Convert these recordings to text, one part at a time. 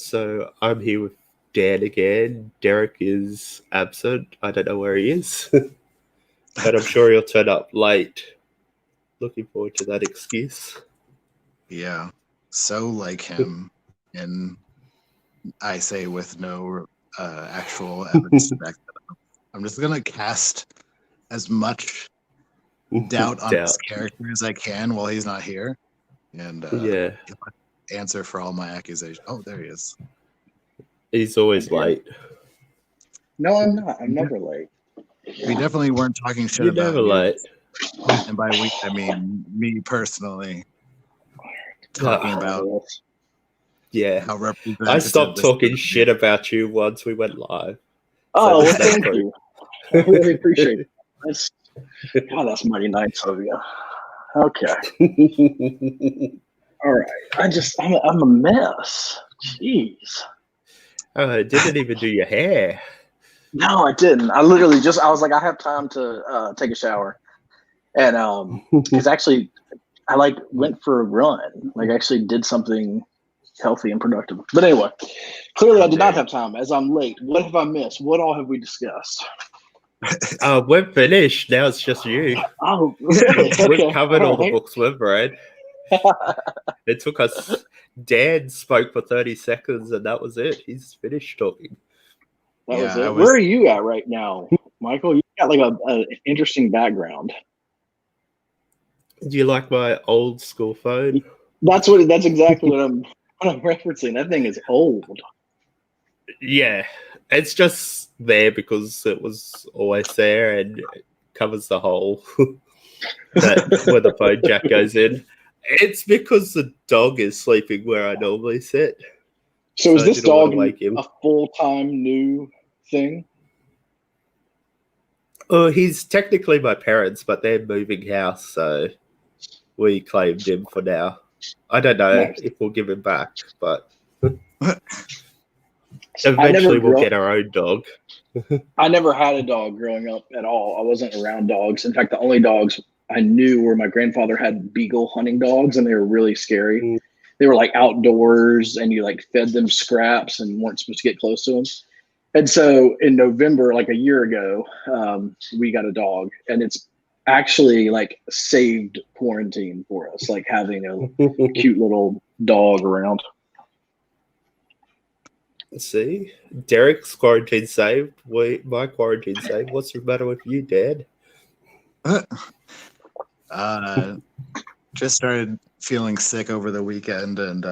So I'm here with Dan again. Derek is absent. I don't know where he is, but I'm sure he'll turn up late. Looking forward to that excuse. Yeah, so like him, and I say with no actual evidence to back that up. I'm just gonna cast as much doubt on his character as I can while he's not here, and answer for all my accusations. Oh, there he is. He's always late. No, I'm not. I'm never late. We definitely weren't talking shit You're about never you. late. And by we, I mean me personally. Talking about how representative. I stopped talking shit about you once we went live. Oh, well, thank you. I really appreciate it. That's mighty nice of you. Okay. All right. I'm a mess. Jeez. Oh, I didn't even do your hair. No, I didn't. I literally I was like, I have time to take a shower. And because actually I went for a run, actually did something healthy and productive. But anyway, clearly I did not have time as I'm late. What have I missed? What all have we discussed? We're finished. Now it's just you. Oh, really? We've covered all the books we've read. It took us. Dan spoke for 30 seconds and that was it. He's finished talking. That was it. Where are you at right now, Michael? You got an interesting background. Do you like my old school phone? That's exactly what I'm referencing. That thing is old. Yeah, it's just there because it was always there and it covers the hole where the phone jack goes in. It's because the dog is sleeping where I normally sit. So is this dog a full-time new thing? Oh, he's technically my parents, but they're moving house, so we claimed him for now. I don't know if we'll give him back, but eventually we'll get our own dog. I never had a dog growing up at all. I wasn't around dogs. In fact, the only dogs I knew were my grandfather had beagle hunting dogs, and they were really scary. They were outdoors, and you fed them scraps and weren't supposed to get close to them. And so in November, a year ago, we got a dog, and it's actually saved quarantine for us, having a cute little dog around. See, Derek's quarantine saved. My quarantine saved. What's the matter with you, Dad? Just started feeling sick over the weekend, and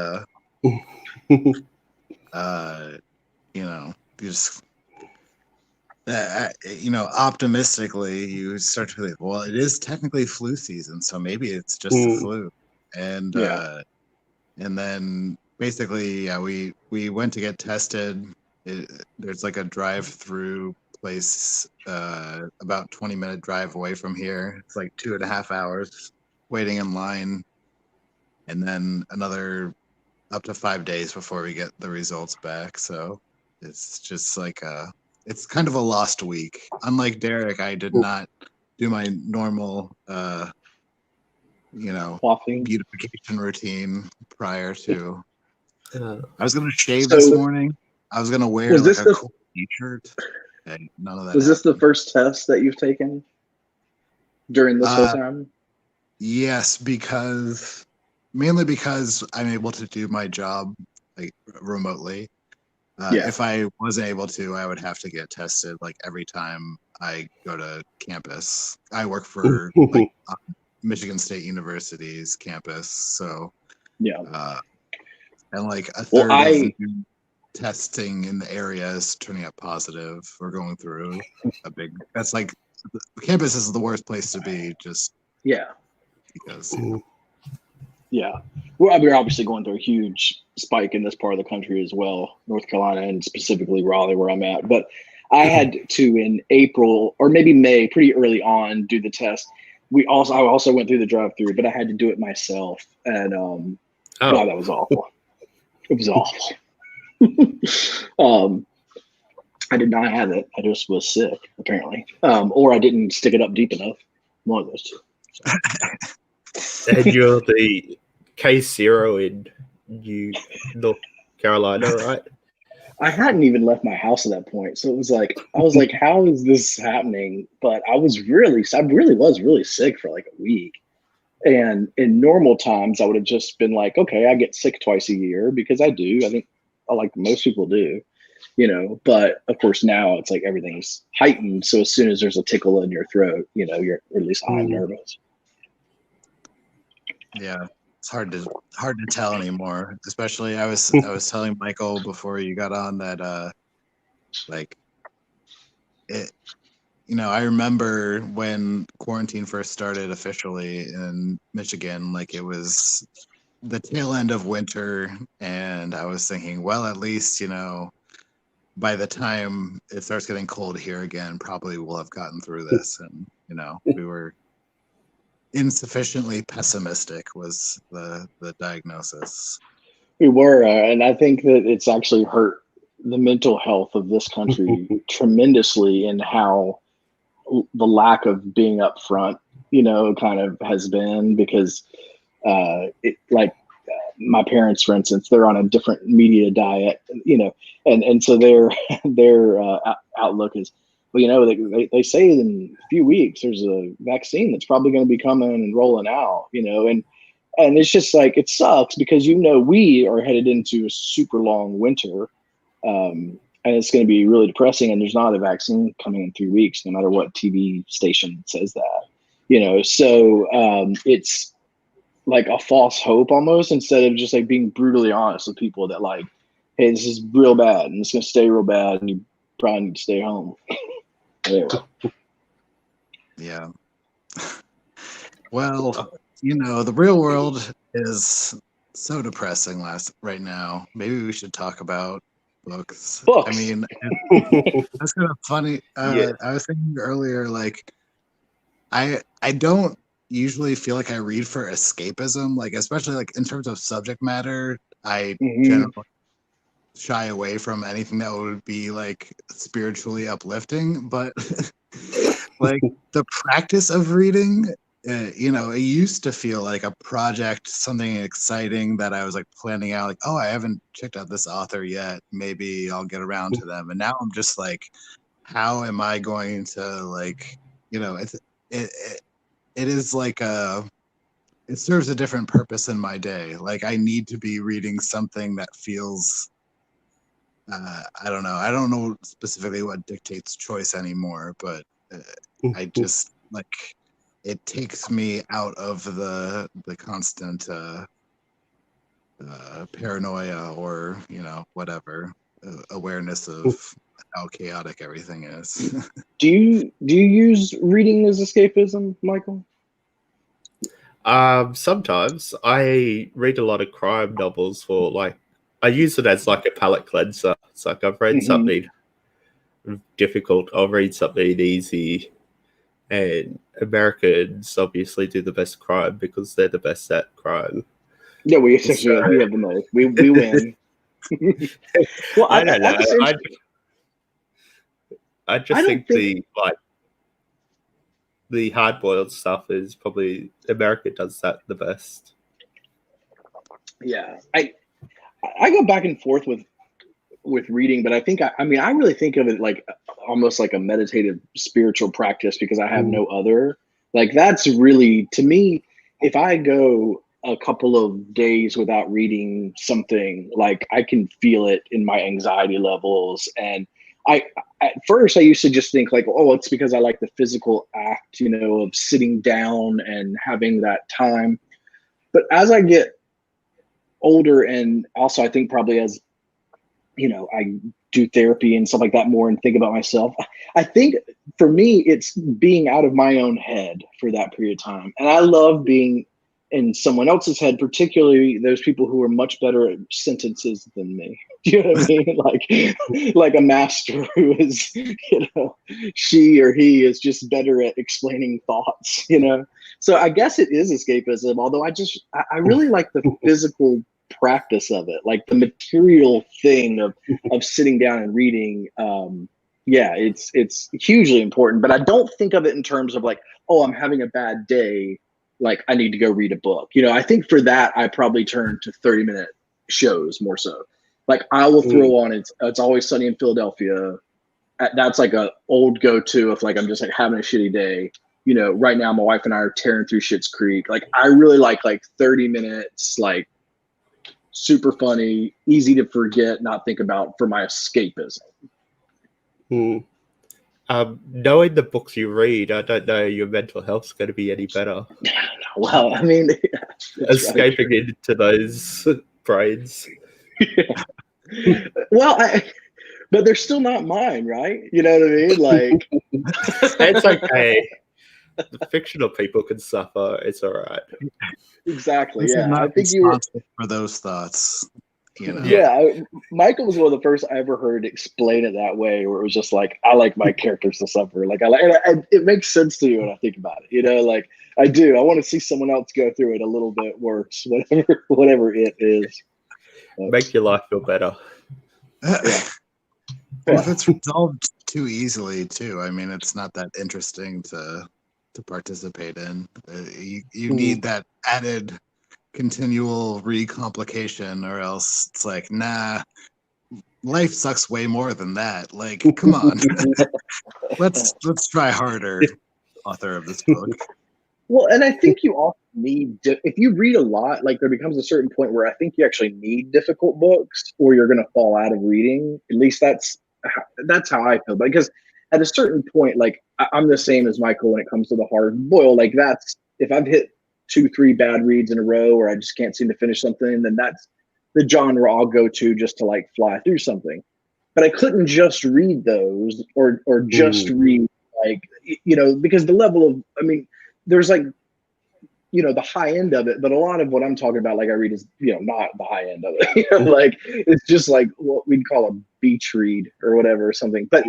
optimistically, you start to think, well, it is technically flu season, so maybe it's just the flu, and then basically, we went to get tested. There's a drive-through place about 20-minute drive away from here. It's 2.5 hours waiting in line, and then another up to 5 days before we get the results back. So it's just it's kind of a lost week. Unlike Derek, I did not do my normal beautification routine prior to. I was gonna shave this morning. I was gonna wear a cool t-shirt. And none of that. Was this the first test that you've taken during this whole time? Yes, mainly because I'm able to do my job remotely. If I wasn't able to, I would have to get tested every time I go to campus. I work for Michigan State University's campus, so and a third of testing in the area is turning up positive. We're going through a big. That's the campus is the worst place to be. Just because. We're obviously going through a huge spike in this part of the country as well, North Carolina and specifically Raleigh, where I'm at. But I had to in April or maybe May, pretty early on, do the test. I also went through the drive-through, but I had to do it myself, and God, that was awful. It was awful. I did not have it. I just was sick, apparently, or I didn't stick it up deep enough. One of those two. And you're the case zero in North Carolina, right? I hadn't even left my house at that point. So it was like, I was like, how is this happening? But I really was really sick for like a week. And in normal times, I would have just been like, okay, I get sick twice a year because I do. I think like most people do, but of course now it's like everything's heightened. So as soon as there's a tickle in your throat, or at least I'm nervous. Yeah. It's hard to tell anymore. Especially I was telling Michael before you got on that like it I remember when quarantine first started officially in Michigan, like it was the tail end of winter, and I was thinking, well, at least, by the time it starts getting cold here again, probably we'll have gotten through this. And, we were insufficiently pessimistic was the diagnosis. We were, and I think that it's actually hurt the mental health of this country tremendously in how the lack of being upfront, kind of has been, because my parents, for instance, they're on a different media diet, and so their outlook is, well, they say in a few weeks there's a vaccine that's probably going to be coming and rolling out, and it's just like, it sucks because we are headed into a super long winter. And it's going to be really depressing, and there's not a vaccine coming in 3 weeks, no matter what TV station says that, so it's like a false hope almost, instead of just like being brutally honest with people that like, hey, this is real bad and it's going to stay real bad and you probably need to stay home. Yeah. Well, the real world is so depressing right now. Maybe we should talk about books. I mean, that's kind of funny. I was thinking earlier, like, I don't usually feel like I read for escapism, like especially like in terms of subject matter. I generally shy away from anything that would be like spiritually uplifting, but like the practice of reading, it used to feel like a project, something exciting that I was like planning out, like, oh, I haven't checked out this author yet, maybe I'll get around to them. And now I'm just like, how am I going to, like, it is like it serves a different purpose in my day. Like, I need to be reading something that feels I don't know specifically what dictates choice anymore, but I just like, it takes me out of the constant paranoia or whatever, awareness of how chaotic everything is. Do you use reading as escapism, Michael? Sometimes I read a lot of crime novels for, like, I use it as like a palate cleanser. It's like, I've read something difficult, I'll read something easy. And Americans obviously do the best crime because they're the best at crime. Yeah, we have the most. We win. Well, I don't know. I just think the hard-boiled stuff is probably, America does that the best. Yeah, I go back and forth with reading, but I think I really think of it like almost like a meditative spiritual practice, because I have no other. Like, that's really, to me, if I go a couple of days without reading something, like, I can feel it in my anxiety levels. And at first I used to just think like, oh, it's because I like the physical act, of sitting down and having that time. But as I get older, and also I think probably as I do therapy and stuff like that more and think about myself, I think for me, it's being out of my own head for that period of time. And I love being in someone else's head, particularly those people who are much better at sentences than me. Do you know what I mean? Like a master who is, she or he is just better at explaining thoughts, So I guess it is escapism, although I really like the physical practice of it, like the material thing of sitting down and reading. It's hugely important, but I don't think of it in terms of like, oh, I'm having a bad day, like I need to go read a book. I think for that I probably turn to 30-minute shows more so. Like I will throw on It's Always Sunny in Philadelphia. That's like a old go-to if like I'm just like having a shitty day. You know, right now my wife and I are tearing through Schitt's Creek. Like I really like 30 minutes, like super funny, easy to forget, not think about for my escapism. Knowing the books you read, I don't know your mental health's going to be any better. Well, I mean, escaping into those brains. Well, but they're still not mine, right? You know what I mean? Like, it's okay. The fictional people can suffer. It's all right. Exactly. This is Yeah, not I think you were for those thoughts. You know? Yeah, Michael was one of the first I ever heard explain it that way, where it was just like, I like my characters to suffer. Like, and it makes sense to you when I think about it. You know, like I do. I want to see someone else go through it a little bit worse, whatever it is. Make your life feel better. Well, if it's resolved too easily, too, I mean, it's not that interesting to participate in. You need that added continual recomplication, or else it's like, nah, life sucks way more than that. Like, come on, let's try harder, author of this book. Well, and I think you also need, if you read a lot, like there becomes a certain point where I think you actually need difficult books, or you're going to fall out of reading. At least that's how I feel. Because at a certain point, like I'm the same as Michael when it comes to the hard boil. Like that's, if I've hit 2-3 bad reads in a row, or I just can't seem to finish something, then that's the genre I'll go to just to like fly through something. But I couldn't just read those, or just read like, you know, because the level of, I mean, there's like, you know, the high end of it, but a lot of what I'm talking about, like I read, is, you know, not the high end of it. You know, like it's just like what we'd call a beach read or whatever, or something. But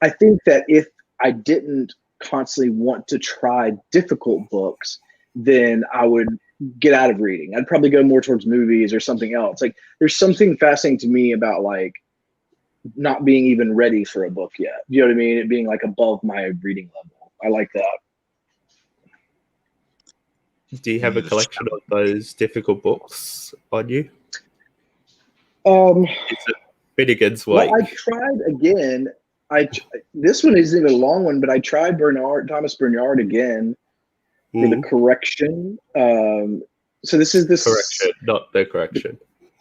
I think that if I didn't constantly want to try difficult books, then I would get out of reading. I'd probably go more towards movies or something else. Like there's something fascinating to me about like not being even ready for a book yet. You know what I mean? It being like above my reading level. I like that. Do you have a collection of those difficult books on you? It's a Finnegan's Wake. Well, I tried again. This one isn't even a long one, but I tried Thomas Bernard again for the correction. So this is correction, not the correction.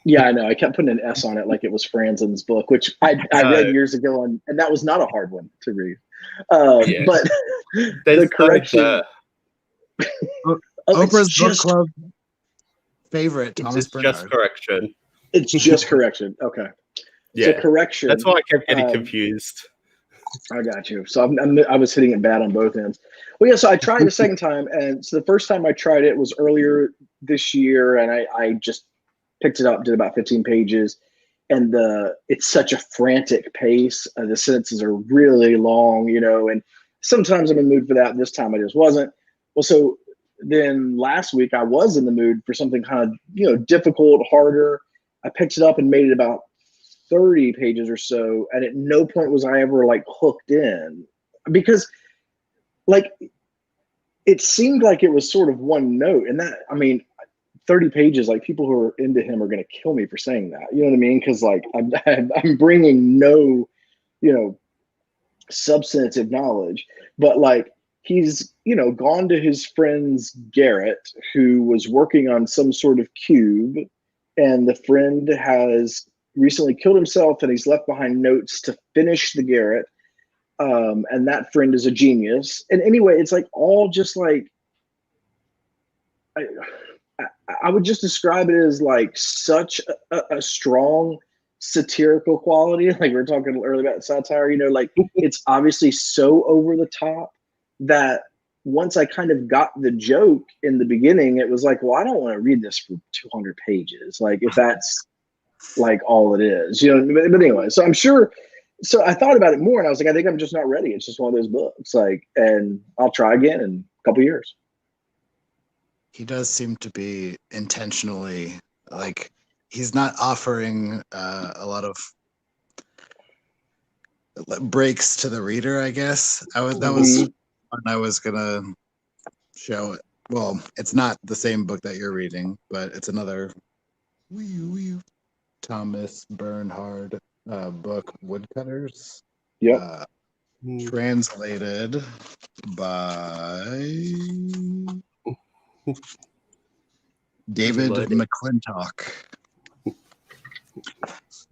Yeah, I know. I kept putting an S on it like it was Franzen's book, which I read years ago, and that was not a hard one to read. But the correction. Oprah's book club favorite, Thomas Bernard. Just correction. It's just correction. Okay. Yeah. So correction. That's why I kept getting confused. I got you. So I was hitting it bad on both ends. Well, yeah. So I tried the second time, and so the first time I tried it was earlier this year, and I just picked it up, did about 15 pages, and it's such a frantic pace. The sentences are really long, you know, and sometimes I'm in the mood for that. This time I just wasn't. Well, so then last week I was in the mood for something kind of, you know, difficult, harder. I picked it up and made it about 30 pages or so, and at no point was I ever like hooked in, because like it seemed like it was sort of one note, and that, I mean, 30 pages, like people who are into him are going to kill me for saying that, you know what I mean? Because like I'm bringing no, you know, substantive knowledge, but like he's, you know, gone to his friend's Garrett, who was working on some sort of cube, and the friend has recently killed himself, and he's left behind notes to finish the Garrett. And that friend is a genius. And anyway, it's like all just like, I would just describe it as like such a strong satirical quality. Like we were talking earlier about satire, you know, like it's obviously so over the top that once I kind of got the joke in the beginning, it was like, well, I don't want to read this for 200 pages. Like if that's like all it is, you know, but anyway, so I'm sure. So I thought about it more, and I was like, I think I'm just not ready. It's just one of those books, like, and I'll try again in a couple years. He does seem to be intentionally, like, he's not offering a lot of breaks to the reader, I guess. That was when I was gonna show it. Well, it's not the same book that you're reading, but it's another Thomas Bernhard book, Woodcutters. Yep. Translated by David McClintock,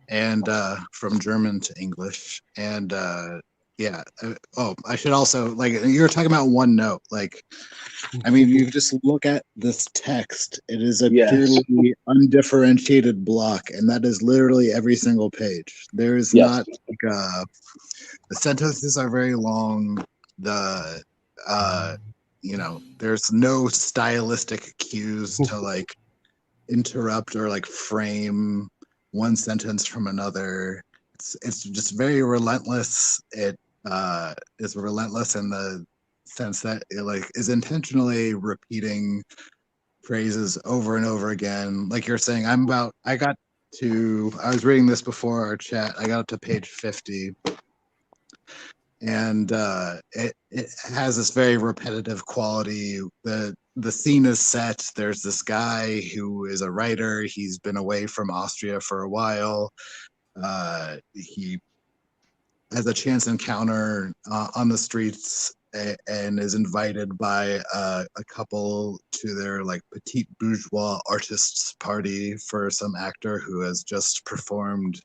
and from German to English. And I should also, like, you were talking about OneNote. Like, I mean, you just look at this text. It is a purely undifferentiated block, and that is literally every single page. There is not like the sentences are very long. There's no stylistic cues to like interrupt or like frame one sentence from another. It's just very relentless. It is relentless in the sense that it like is intentionally repeating phrases over and over again. Like you're saying, I was reading this before our chat. I got up to page 50. And it has this very repetitive quality. The scene is set. There's this guy who is a writer. He's been away from Austria for a while. He has a chance encounter on the streets and is invited by a couple to their like petite bourgeois artists party for some actor who has just performed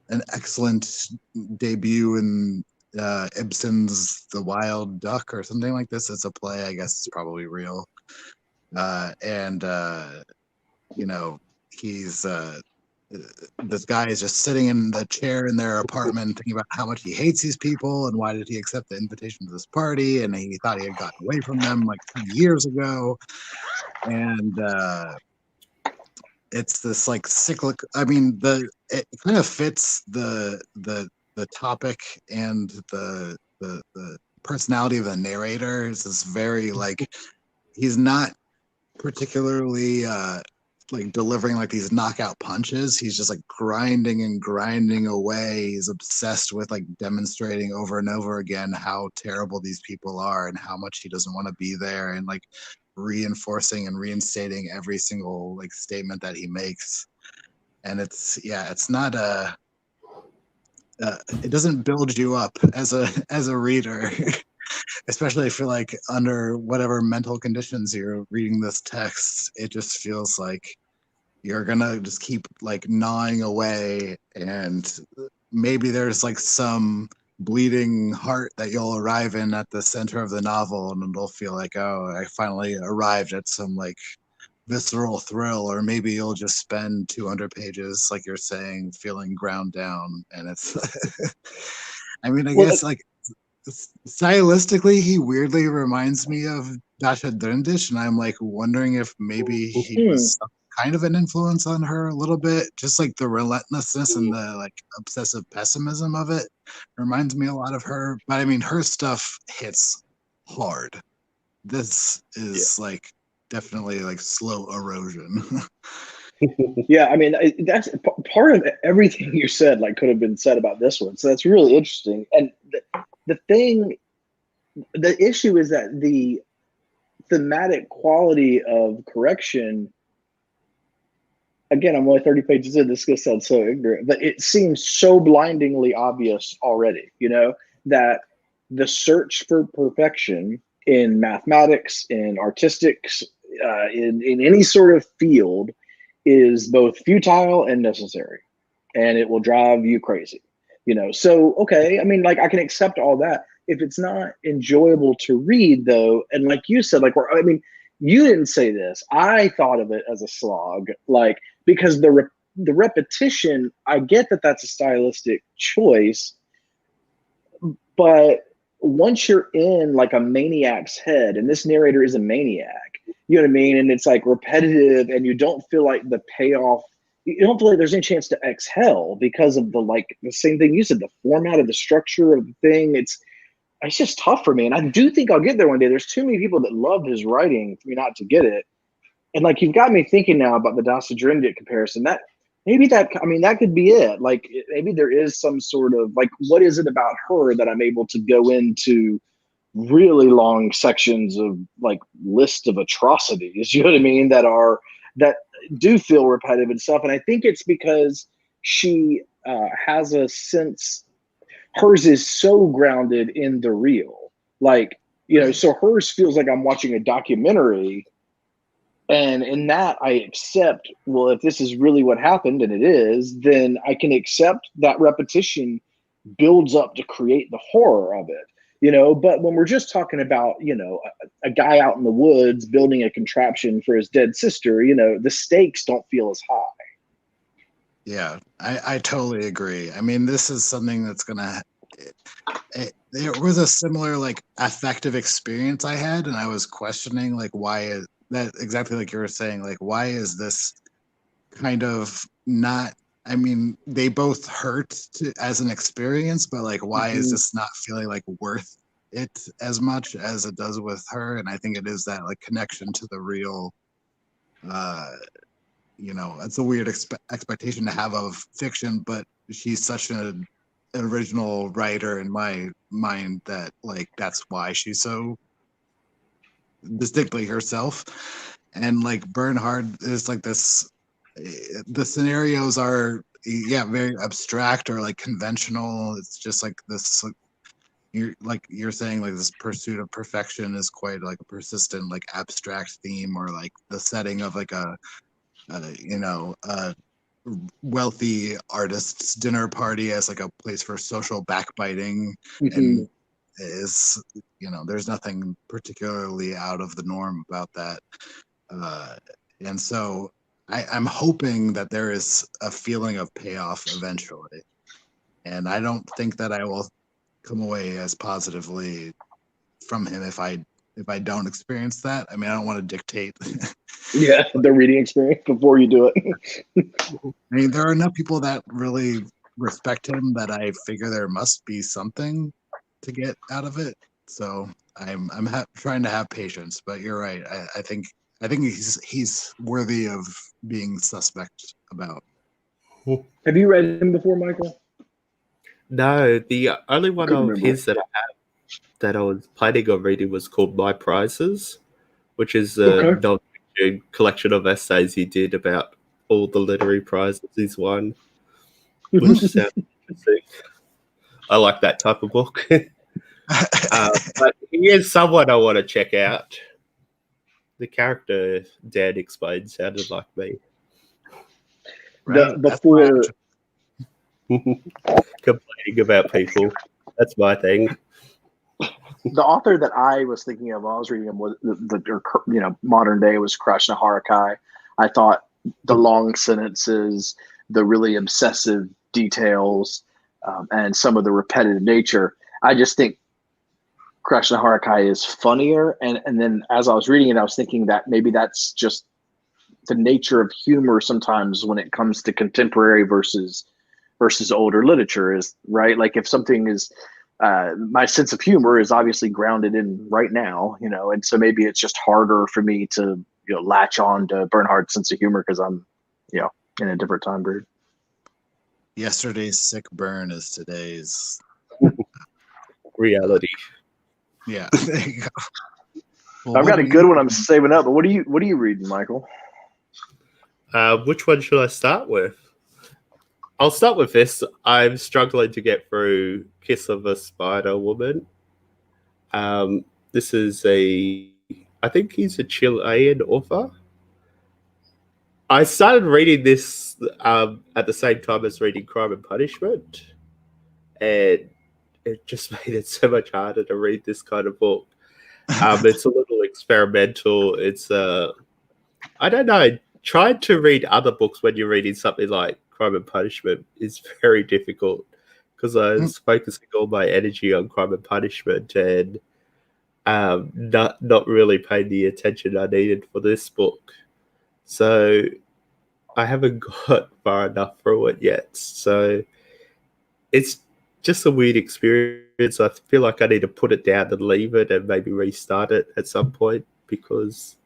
an excellent debut in Ibsen's The Wild Duck or something like this. It's a play. I guess it's probably real. He's this guy is just sitting in the chair in their apartment thinking about how much he hates these people and why did he accept the invitation to this party, and he thought he had gotten away from them like 2 years ago. And it's this like cyclic. I mean, it kind of fits the topic and the personality of the narrator. Is this very like he's not particularly like delivering like these knockout punches. He's just like grinding and grinding away. He's obsessed with like demonstrating over and over again how terrible these people are and how much he doesn't want to be there, and like reinforcing and reinstating every single like statement that he makes. And it's not it doesn't build you up as a reader, especially if you're like under whatever mental conditions you're reading this text. It just feels like you're gonna just keep like gnawing away, and maybe there's like some bleeding heart that you'll arrive in at the center of the novel, and it'll feel like, oh, I finally arrived at some like visceral thrill. Or maybe you'll just spend 200 pages, like you're saying, feeling ground down. And it's I mean, I guess like stylistically he weirdly reminds me of Dasha Drindish, and I'm like wondering if maybe he was kind of an influence on her a little bit. Just like the relentlessness and the like obsessive pessimism of it reminds me a lot of her. But I mean, her stuff hits hard. This is like definitely like slow erosion. Yeah, I mean, that's part of everything you said like could have been said about this one, so that's really interesting. And the issue is that the thematic quality of correction, again, I'm only 30 pages in, this is gonna sound so ignorant, but it seems so blindingly obvious already, that the search for perfection in mathematics, in artistics, in any sort of field is both futile and necessary, and it will drive you crazy. So okay, I mean, like, I can accept all that. If it's not enjoyable to read, though, and like you said, like, I mean, you didn't say this, I thought of it as a slog, like, because the repetition, I get that that's a stylistic choice, but once you're in like a maniac's head, and this narrator is a maniac, you know what I mean? And it's like repetitive, and you don't feel like the payoff, you don't feel like there's any chance to exhale because of the same thing you said, the format of the structure of the thing. It's just tough for me. And I do think I'll get there one day. There's too many people that love his writing for me not to get it. And like, you've got me thinking now about the Dasa Drindic comparison. That could be it. Like, maybe there is some sort of like, what is it about her that I'm able to go into really long sections of like list of atrocities, you know what I mean, that do feel repetitive and stuff. And I think it's because she has a sense, hers is so grounded in the real. Like, so hers feels like I'm watching a documentary. And in that, I accept, well, if this is really what happened, and it is, then I can accept that repetition builds up to create the horror of it. But when we're just talking about, a guy out in the woods building a contraption for his dead sister, the stakes don't feel as high. Yeah, I totally agree. I mean, this is something that's gonna. There was a similar like affective experience I had, and I was questioning like why is that exactly like you were saying, like why is this kind of not. I mean, they both hurt as an experience, but like, why is this not feeling like worth it as much as it does with her? And I think it is that like connection to the real. It's a weird expectation to have of fiction, but she's such an original writer in my mind that like that's why she's so distinctly herself. And like Bernhard is like this. The scenarios are very abstract or like conventional. It's just like this you're saying like this pursuit of perfection is quite like a persistent like abstract theme, or like the setting of like a wealthy artist's dinner party as like a place for social backbiting. And is there's nothing particularly out of the norm about that, and so I'm hoping that there is a feeling of payoff eventually, and I don't think that I will come away as positively from him if I don't experience that. I mean, I don't want to dictate. The reading experience before you do it. I mean, there are enough people that really respect him that I figure there must be something to get out of it. So I'm trying to have patience. But you're right. I think he's worthy of being suspect about. Have you read him before, Michael? No, the only one of his that I have that I was planning on reading was called My Prizes, which is a non-fiction collection of essays he did about all the literary prizes he's won, which sounds interesting. I like that type of book. But he is someone I want to check out. The character Dan explained sounded like me. Before complaining about people, that's my thing. The author that I was thinking of when I was reading him was modern day was Krishna Harakai. I thought the long sentences, the really obsessive details, and some of the repetitive nature. I just think Krishna Harakai is funnier. And then as I was reading it, I was thinking that maybe that's just the nature of humor sometimes when it comes to contemporary versus older literature, is right. Like if something is, my sense of humor is obviously grounded in right now, and so maybe it's just harder for me to, latch on to Bernhard's sense of humor because I'm, in a different time period. Yesterday's sick burn is today's reality. Yeah, there you go. Well, I've got a good one I'm saving up, but what are you reading, Michael? Which one should I start with? I'll start with this. I'm struggling to get through Kiss of a Spider Woman. This is I think he's a Chilean author. I started reading this at the same time as reading Crime and Punishment, and it just made it so much harder to read this kind of book. It's a little experimental. It's I don't know. Trying to read other books when you're reading something like Crime and Punishment is very difficult because I was focusing all my energy on Crime and Punishment and not really paying the attention I needed for this book. So I haven't got far enough through it yet. So it's just a weird experience. I feel like I need to put it down and leave it and maybe restart it at some point because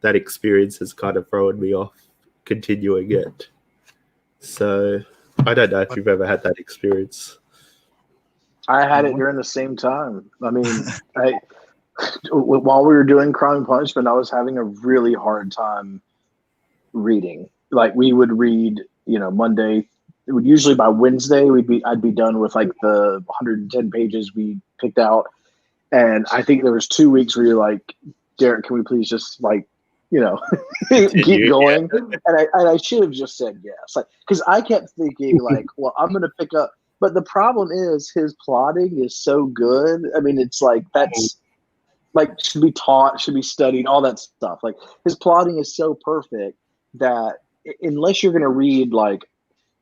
that experience has kind of thrown me off continuing it. So I don't know if you've ever had that experience. I had it during the same time. I mean, while we were doing Crime and Punishment, I was having a really hard time reading. Like we would read, Monday. It would usually by Wednesday I'd be done with like the 110 pages we picked out. And I think there was 2 weeks where you're like, Derek, can we please just like, keep going? And I should have just said yes. Like, because I kept thinking like, well, I'm going to pick up. But the problem is his plotting is so good. I mean, it's like that's like should be taught, should be studied, all that stuff. Like his plotting is so perfect that unless you're going to read like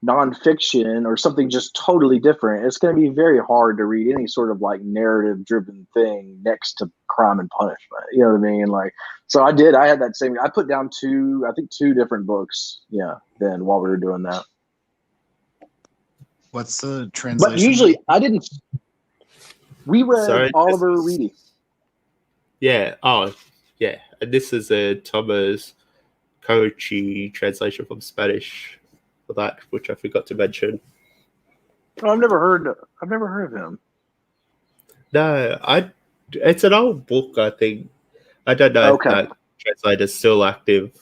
nonfiction or something just totally different, it's going to be very hard to read any sort of like narrative driven thing next to Crime and Punishment. You know what I mean? Like, so I had that same, I put down two different books. Yeah. Then while we were doing that. What's the translation? But usually we read Oliver Reedy. Yeah. Oh, yeah. And this is a Thomas Kochi translation from Spanish for that, which I forgot to mention. Oh, I've never heard of him. No, it's an old book, I think. I don't know if that translator's still active.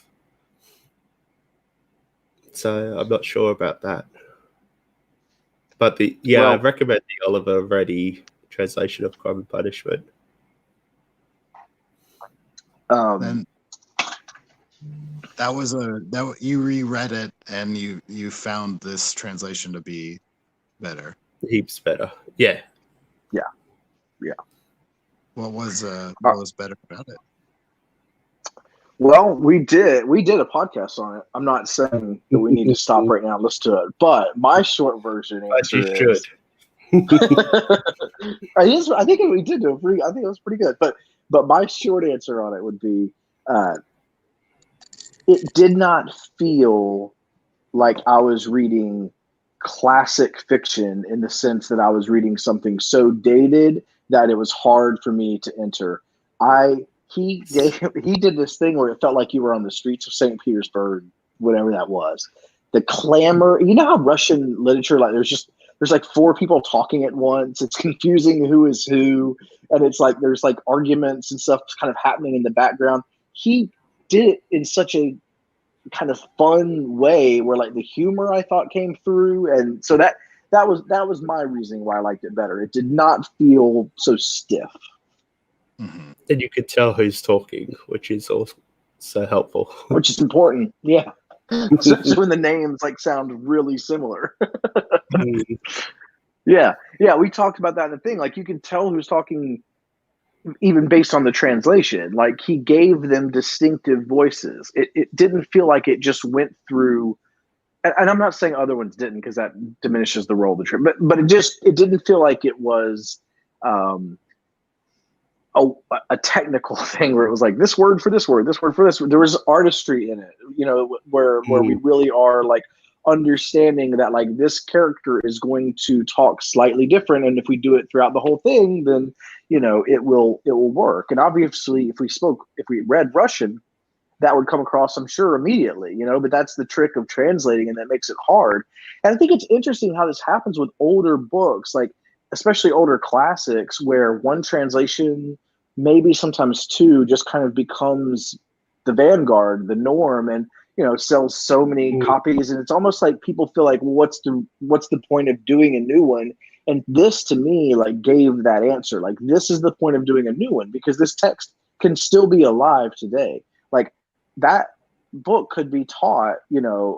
So I'm not sure about that. But I recommend the Oliver Reedy translation of Crime and Punishment. Then you reread it and you found this translation to be better. Heaps better. Yeah. What was better about it? Well, we did a podcast on it. I'm not saying that we need to stop right now and listen to it, but my short version answer is I think we did do I think it was pretty good. But my short answer on it would be it did not feel like I was reading classic fiction in the sense that I was reading something so dated that it was hard for me to enter. He did this thing where it felt like you were on the streets of St. Petersburg, whatever that was. The clamor, you know how Russian literature, like there's like 4 people talking at once. It's confusing who is who, and it's like there's like arguments and stuff kind of happening in the background. He did it in such a kind of fun way where like the humor I thought came through, and so that was my reasoning why I liked it better. It did not feel so stiff. Mm-hmm. And you could tell who's talking, which is also helpful. Which is important, yeah. Especially when the names like sound really similar. Yeah. We talked about that in the thing. Like you can tell who's talking, even based on the translation. Like he gave them distinctive voices. It didn't feel like it just went through. And I'm not saying other ones didn't, because that diminishes the role of the trip. But it didn't feel like it was a technical thing where it was like this word for this word, this word for this word. There was artistry in it, where we really are like understanding that like this character is going to talk slightly different, and if we do it throughout the whole thing, then it will work. And obviously, if we read Russian, that would come across, I'm sure, immediately, but that's the trick of translating, and that makes it hard. And I think it's interesting how this happens with older books, like especially older classics, where one translation, maybe sometimes 2, just kind of becomes the vanguard, the norm, and sells so many copies, and it's almost like people feel like, well, what's the point of doing a new one? And this, to me, like gave that answer. Like, this is the point of doing a new one, because this text can still be alive today. Like that book could be taught, in a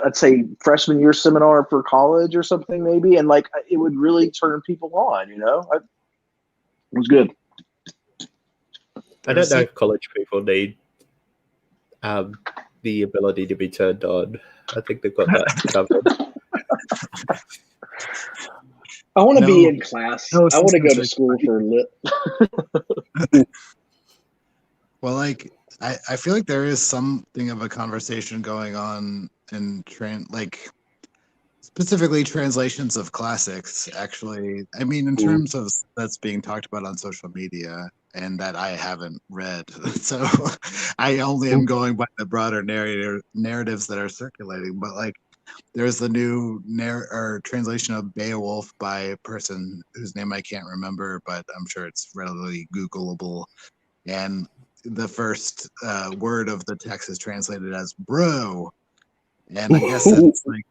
I'd say freshman year seminar for college or something, maybe, and like it would really turn people on. It was good. I don't know if college people need the ability to be turned on. I think they've got that covered. I want to be in class. I want to go to school for lit. Well, like I feel like there is something of a conversation going on in specifically translations of classics. Actually, I mean, in terms of that's being talked about on social media, and that I haven't read, so I only am going by the broader narratives that are circulating. But like, there's the new translation of Beowulf by a person whose name I can't remember, but I'm sure it's readily Googleable. And the first word of the text is translated as bro, and I guess that's like,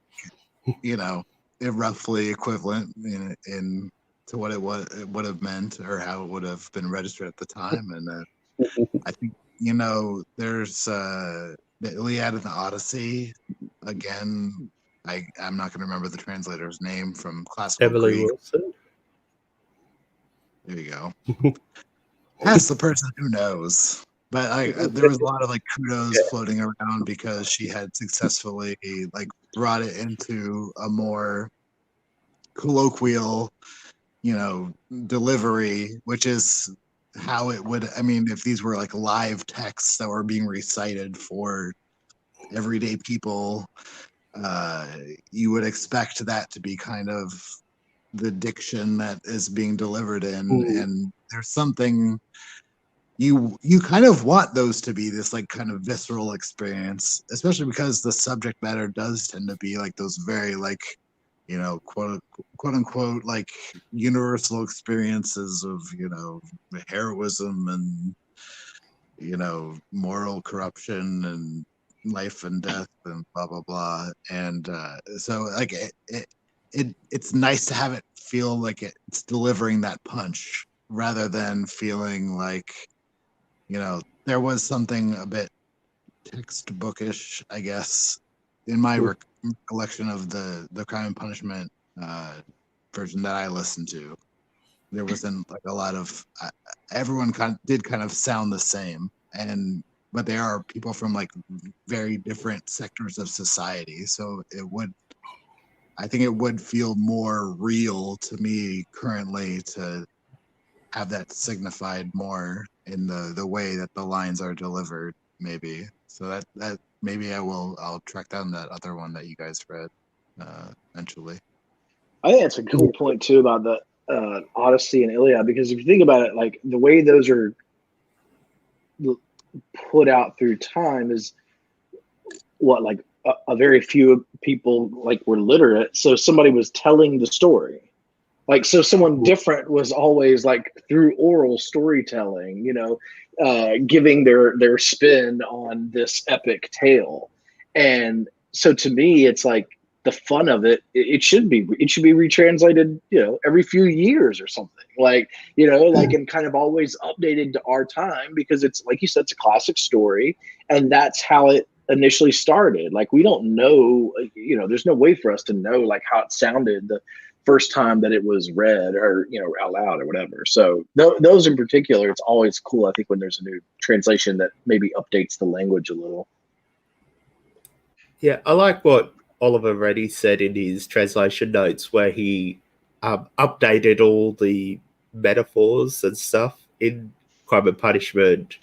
roughly equivalent in to what it would have meant or how it would have been registered at the time. And I think there's the Iliad and the Odyssey. Again, I'm not going to remember the translator's name from classical Emily Greek. Wilson. There you go. Ask the person who knows. But there was a lot of like kudos floating around because she had successfully like brought it into a more colloquial, delivery, which is how it would. I mean, if these were like live texts that were being recited for everyday people, you would expect that to be kind of the diction that is being delivered in. And there's something you kind of want those to be this like kind of visceral experience, especially because the subject matter does tend to be like those very like, quote unquote, like universal experiences of, heroism and, moral corruption and life and death and blah, blah, blah. And so like it's nice to have it feel like it's delivering that punch rather than feeling like, there was something a bit textbookish, I guess, in my recollection of the Crime and Punishment version that I listened to. There wasn't like a lot of everyone did kind of sound the same, but they are people from like very different sectors of society. So I think it would feel more real to me currently to have that signified more in the way that the lines are delivered, maybe. So that maybe I'll track down that other one that you guys read eventually. I think that's a cool point too about the Odyssey and Iliad, because if you think about it, like the way those are put out through time is what, like a very few people like were literate, so somebody was telling the story. Like, so someone different was always like through oral storytelling, giving their spin on this epic tale. And so to me, it's like the fun of it should be retranslated, every few years or something, like, and kind of always updated to our time, because it's like you said, it's a classic story, and that's how it initially started. Like, we don't know, there's no way for us to know like how it sounded the first time that it was read or out loud or whatever. So those in particular, it's always cool, I think, when there's a new translation that maybe updates the language a little. Yeah, I like what Oliver Reddy said in his translation notes, where he updated all the metaphors and stuff in Crime and Punishment,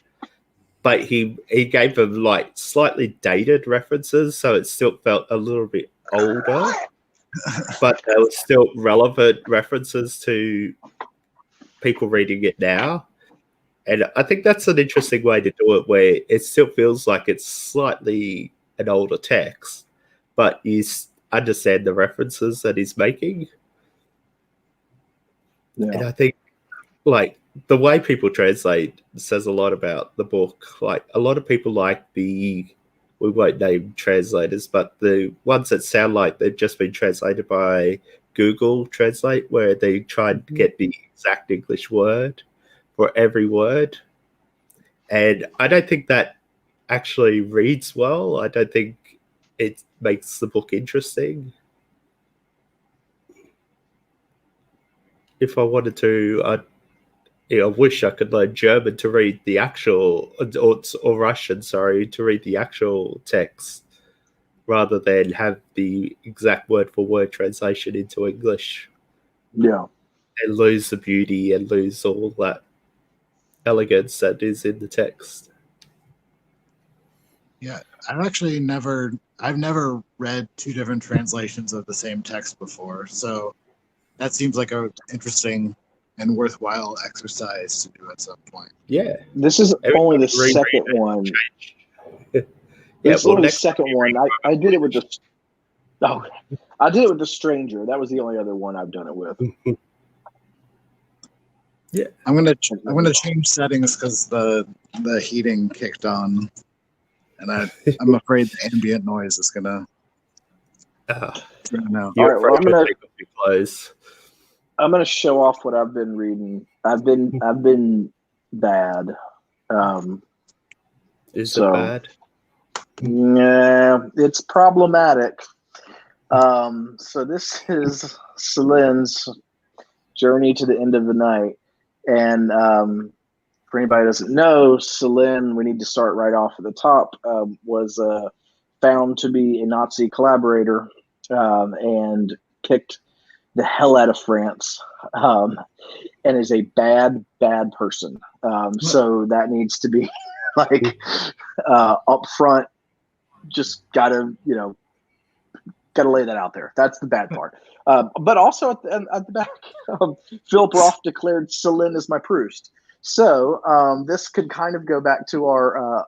but he gave them like slightly dated references, so it still felt a little bit older. But there were still relevant references to people reading it now. And I think that's an interesting way to do it, where it still feels like it's slightly an older text, but you understand the references that he's making. Yeah. And I think like the way people translate says a lot about the book. Like, a lot of people like we won't name translators, but the ones that sound like they've just been translated by Google Translate, where they try to get the exact English word for every word. And I don't think that actually reads well. I don't think it makes the book interesting. If I wanted to, I wish I could learn German to read the actual, or Russian, sorry, to read the actual text, rather than have the exact word-for-word translation into English. Yeah. And lose the beauty and lose all that elegance that is in the text. Yeah, I've never read two different translations of the same text before, so that seems like an interesting and worthwhile exercise to do at some point. Yeah. This is only the second one. This is only the second one. I did it with I did it with The Stranger. That was the only other one I've done it with. Yeah. I'm gonna change settings because the heating kicked on, and I'm afraid the ambient noise is gonna. No. All right, well, take off your clothes. I'm gonna show off what I've been reading. I've been bad. Is it bad? Yeah, it's problematic. So this is Celine's Journey to the End of the Night. And for anybody who doesn't know, Celine, we need to start right off at the top, was found to be a Nazi collaborator and kicked the hell out of France and is a bad person. So that needs to be like up front. Just gotta lay that out there. That's the bad part. But also at the back, Philip Roth declared Celine is my Proust. So this could kind of go back to our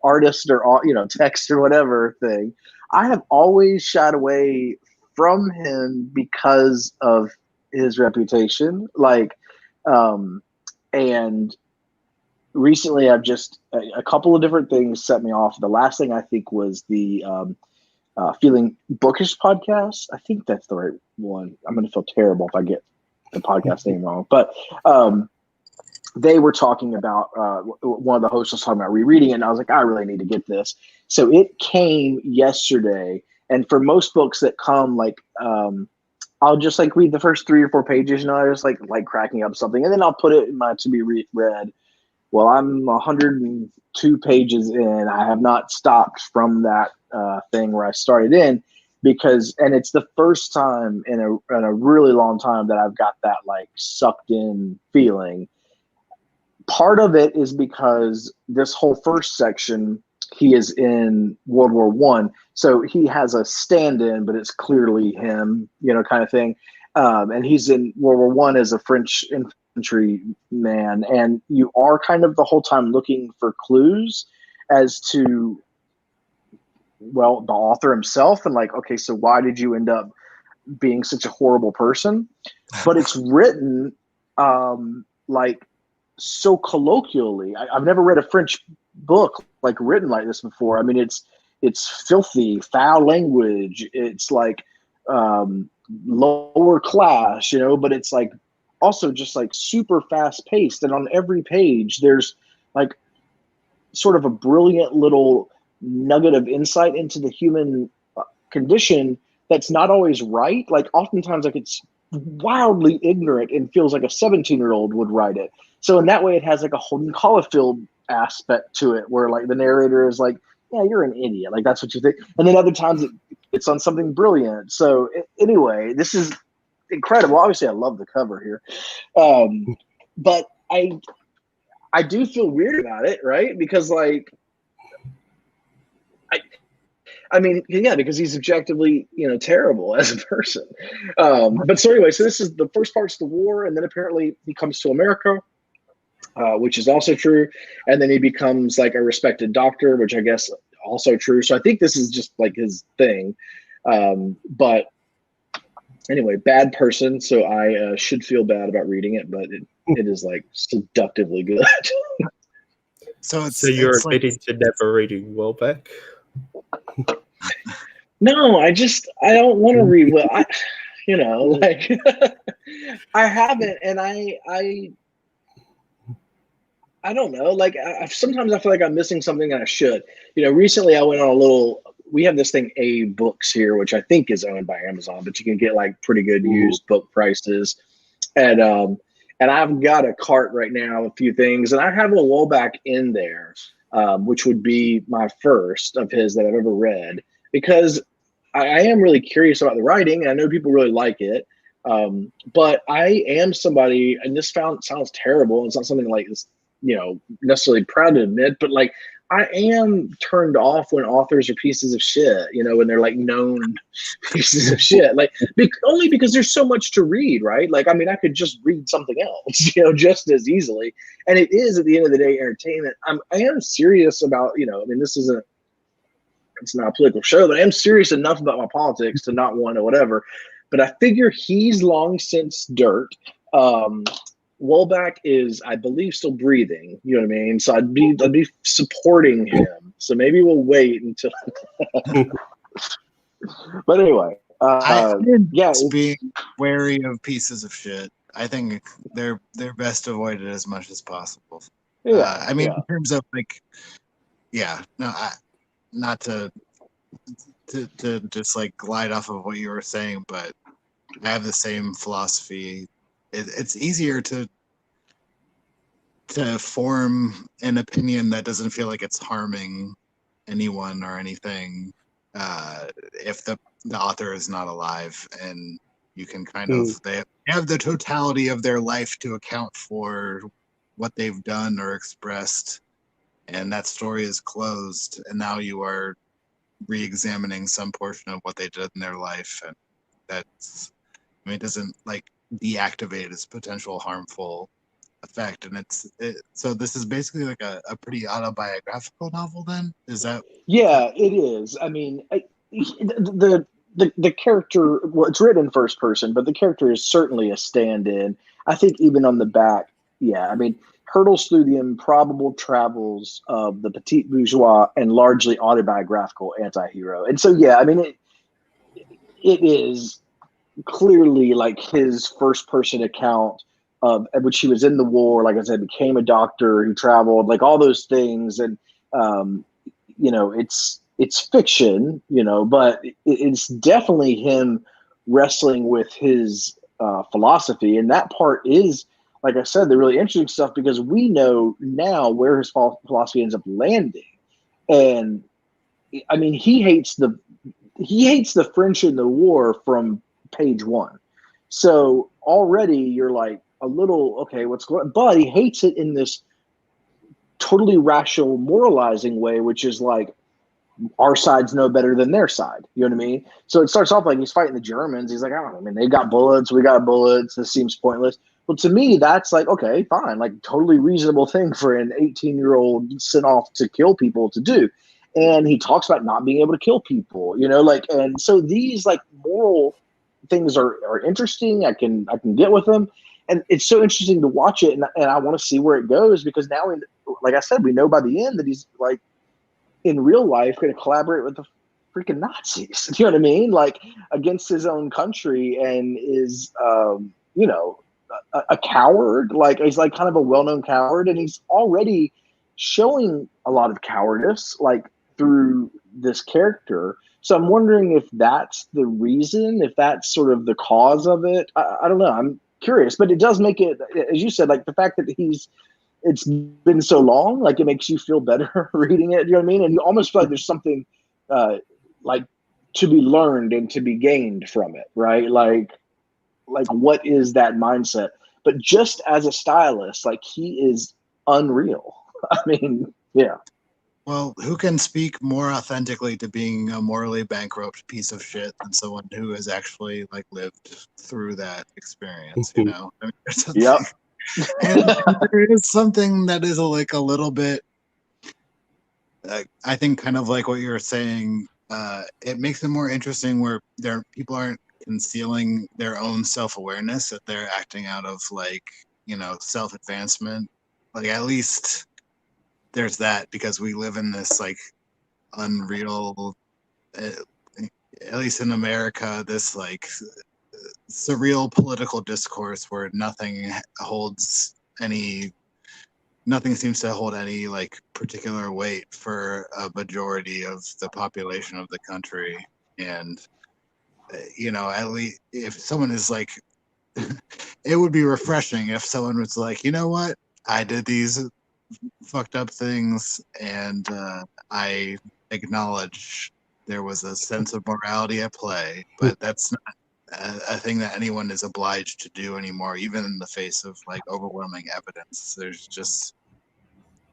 artist or text or whatever thing. I have always shied away from him because of his reputation. And recently I've just a couple of different things set me off. The last thing I think was the Feeling Bookish podcast. I think that's the right one. I'm going to feel terrible if I get the podcast name wrong. But they were talking about, one of the hosts was talking about rereading it, and I was like, I really need to get this. So it came yesterday. And for most books that come, I'll just read the first 3 or 4 pages, I just like cracking up something, and then I'll put it in my to be read. Well, I'm 102 pages in. I have not stopped from that thing where I started in and it's the first time in a really long time that I've got that sucked in feeling. Part of it is because this whole first section, he is in World War I. So he has a stand-in, but it's clearly him, kind of thing. And he's in World War I as a French infantry man. And you are kind of the whole time looking for clues as to, the author himself. And okay, so why did you end up being such a horrible person? But it's written so colloquially. I've never read a French book written like this before. I mean, it's filthy, foul language. It's lower class, but it's also just super fast paced. And on every page, there's sort of a brilliant little nugget of insight into the human condition that's not always right. Oftentimes, it's wildly ignorant and feels like a 17-year-old would write it. So in that way, it has a Holden Caulfield aspect to it, where the narrator is yeah, you're an idiot. That's what you think. And then other times it's on something brilliant. So anyway, this is incredible. Obviously, I love the cover here. But I do feel weird about it, right? Because I mean, yeah, because he's objectively, terrible as a person. But so anyway, so this is the first part's the war, and then apparently he comes to America, which is also true. And then he becomes a respected doctor, which I guess also true. So I think this is just his thing. But anyway, bad person. So I should feel bad about reading it, but it is seductively good. So you're admitting to never reading Welbeck? No, I don't want to read. Well, I haven't, and I don't know. Sometimes I feel like I'm missing something that I should. Recently I went on we have this thing, A Books here, which I think is owned by Amazon, but you can get pretty good used book prices. And I've got a cart right now, a few things, and I have a Welbeck in there, which would be my first of his that I've ever read, because I am really curious about the writing, and I know people really like it. But I am somebody, and this sounds terrible. It's not something this, necessarily proud to admit, but I am turned off when authors are pieces of shit, when they're known pieces of shit, only because there's so much to read, right? I mean, I could just read something else, just as easily. And it is, at the end of the day, entertainment. I am serious about, I mean, it's not a political show, but I am serious enough about my politics to not want to whatever. But I figure he's long since dirt. Wolbach is, I believe, still breathing. You know what I mean? So I'd be supporting him. So maybe we'll wait until. But anyway, yeah, just being wary of pieces of shit. I think they're best avoided as much as possible. yeah. I mean, in terms of like, not to just like glide off of what you were saying, but I have the same philosophy. It's easier to form an opinion that doesn't feel like it's harming anyone or anything if the author is not alive, and you can kind of they have the totality of their life to account for what they've done or expressed, and that story is closed, and now you are re-examining some portion of what they did in their life, and that's, I mean, it doesn't like deactivate its potential harmful effect. And so this is basically like a pretty autobiographical novel then, is that? Yeah, it is. I mean, the character, well, it's written in first person, but the character is certainly a stand-in. I think even on the back, yeah, I mean, hurtles through the improbable travels of the petite bourgeois and largely autobiographical anti-hero. And so, yeah, I mean, it is clearly like his first person account of which he was in the war, like I said, became a doctor, he traveled, like all those things. And um, it's fiction, but it's definitely him wrestling with his philosophy. And that part is, like I said, the really interesting stuff, because we know now where his philosophy ends up landing. And I mean, he hates the French in the war from page one. So already you're like a little, okay, what's going on? But he hates it in this totally rational, moralizing way, which is like, our sides know better than their side. You know what I mean? So it starts off like he's fighting the Germans. He's like, I don't know, I mean, they got bullets, we got bullets. This seems pointless. Well, to me, that's like, okay, fine, like totally reasonable thing for an 18-year-old sent off to kill people to do. And he talks about not being able to kill people, like, and so these like moral things are interesting. I can get with them. And it's so interesting to watch it. And I want to see where it goes, because now, like I said, we know by the end that he's like, in real life, going to collaborate with the freaking Nazis. You know what I mean? Like against his own country, and is, a coward. Like he's like kind of a well-known coward, and he's already showing a lot of cowardice, like through this character. So I'm wondering if that's the reason, if that's sort of the cause of it. I don't know. I'm curious, but it does make it, as you said, like the fact that it's been so long, like it makes you feel better reading it. You know what I mean? And you almost feel like there's something like to be learned and to be gained from it, right? Like what is that mindset? But just as a stylist, like he is unreal. I mean, yeah. Well, who can speak more authentically to being a morally bankrupt piece of shit than someone who has actually like lived through that experience? I mean, Yep. And there is something that is a little bit, I think, kind of like what you're saying. It makes it more interesting where people aren't concealing their own self-awareness, that they're acting out of like, self-advancement. Like at least there's that, because we live in this like unreal, at least in America, this like surreal political discourse where nothing seems to hold any like particular weight for a majority of the population of the country. And at least if someone is like it would be refreshing if someone was like, you know what, I did these fucked up things, and I acknowledge there was a sense of morality at play, but that's not a thing that anyone is obliged to do anymore, even in the face of like overwhelming evidence.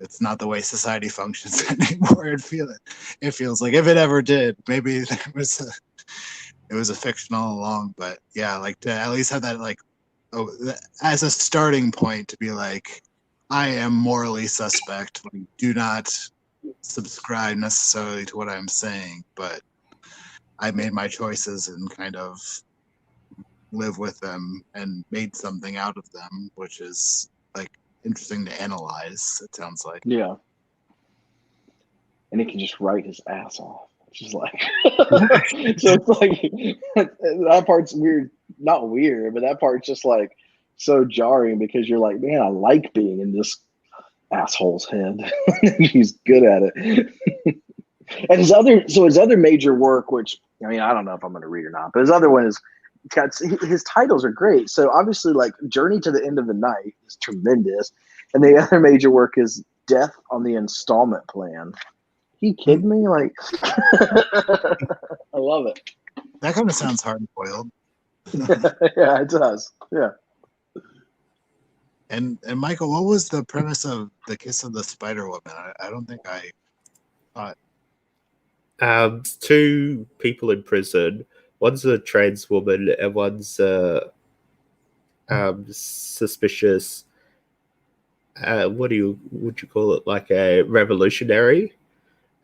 It's not the way society functions anymore. It feels like, if it ever did, maybe it was a fiction all along. But yeah, like to at least have that like, as a starting point, to be like, I am morally suspect. Like, do not subscribe necessarily to what I'm saying, but I made my choices and kind of live with them and made something out of them, which is like interesting to analyze. It sounds like. Yeah. And he can just write his ass off. Just like so it's like that part's weird, not weird, but that part's just like so jarring because you're like, man, I like being in this asshole's head. He's good at it. And his other major work, which I mean, I don't know if I'm going to read or not, but his other one is his titles are great. So obviously, like Journey to the End of the Night is tremendous, and the other major work is Death on the Installment Plan. You kidding me? Like, I love it. That kind of sounds hard boiled. Yeah, it does. Yeah. And Michael, what was the premise of The Kiss of the Spider Woman? I don't think I thought. Two people in prison. One's a trans woman, and one's suspicious. Would you call it? Like a revolutionary.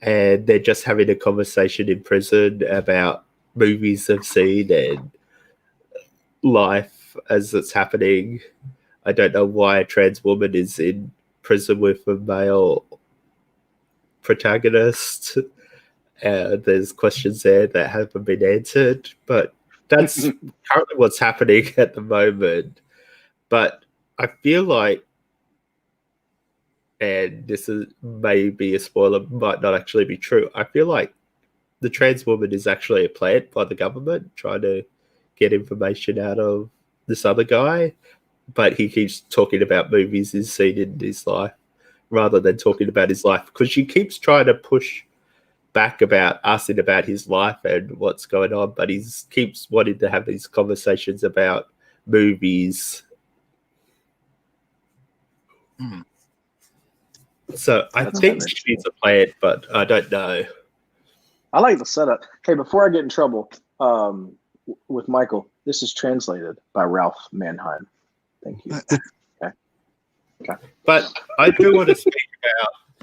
And they're just having a conversation in prison about movies they've seen and life as it's happening. I don't know why a trans woman is in prison with a male protagonist. There's questions there that haven't been answered, but that's currently what's happening at the moment. But I feel like, and this is maybe a spoiler, might not actually be true. I feel like the trans woman is actually a plant by the government trying to get information out of this other guy, but he keeps talking about movies he's seen in his life rather than talking about his life, because she keeps trying to push back about asking about his life and what's going on, but he keeps wanting to have these conversations about movies. So I think she's a plant, but I don't know. I like the setup. Hey, before I get in trouble with Michael, this is translated by Ralph Manheim. Thank you. Okay. But I do want to speak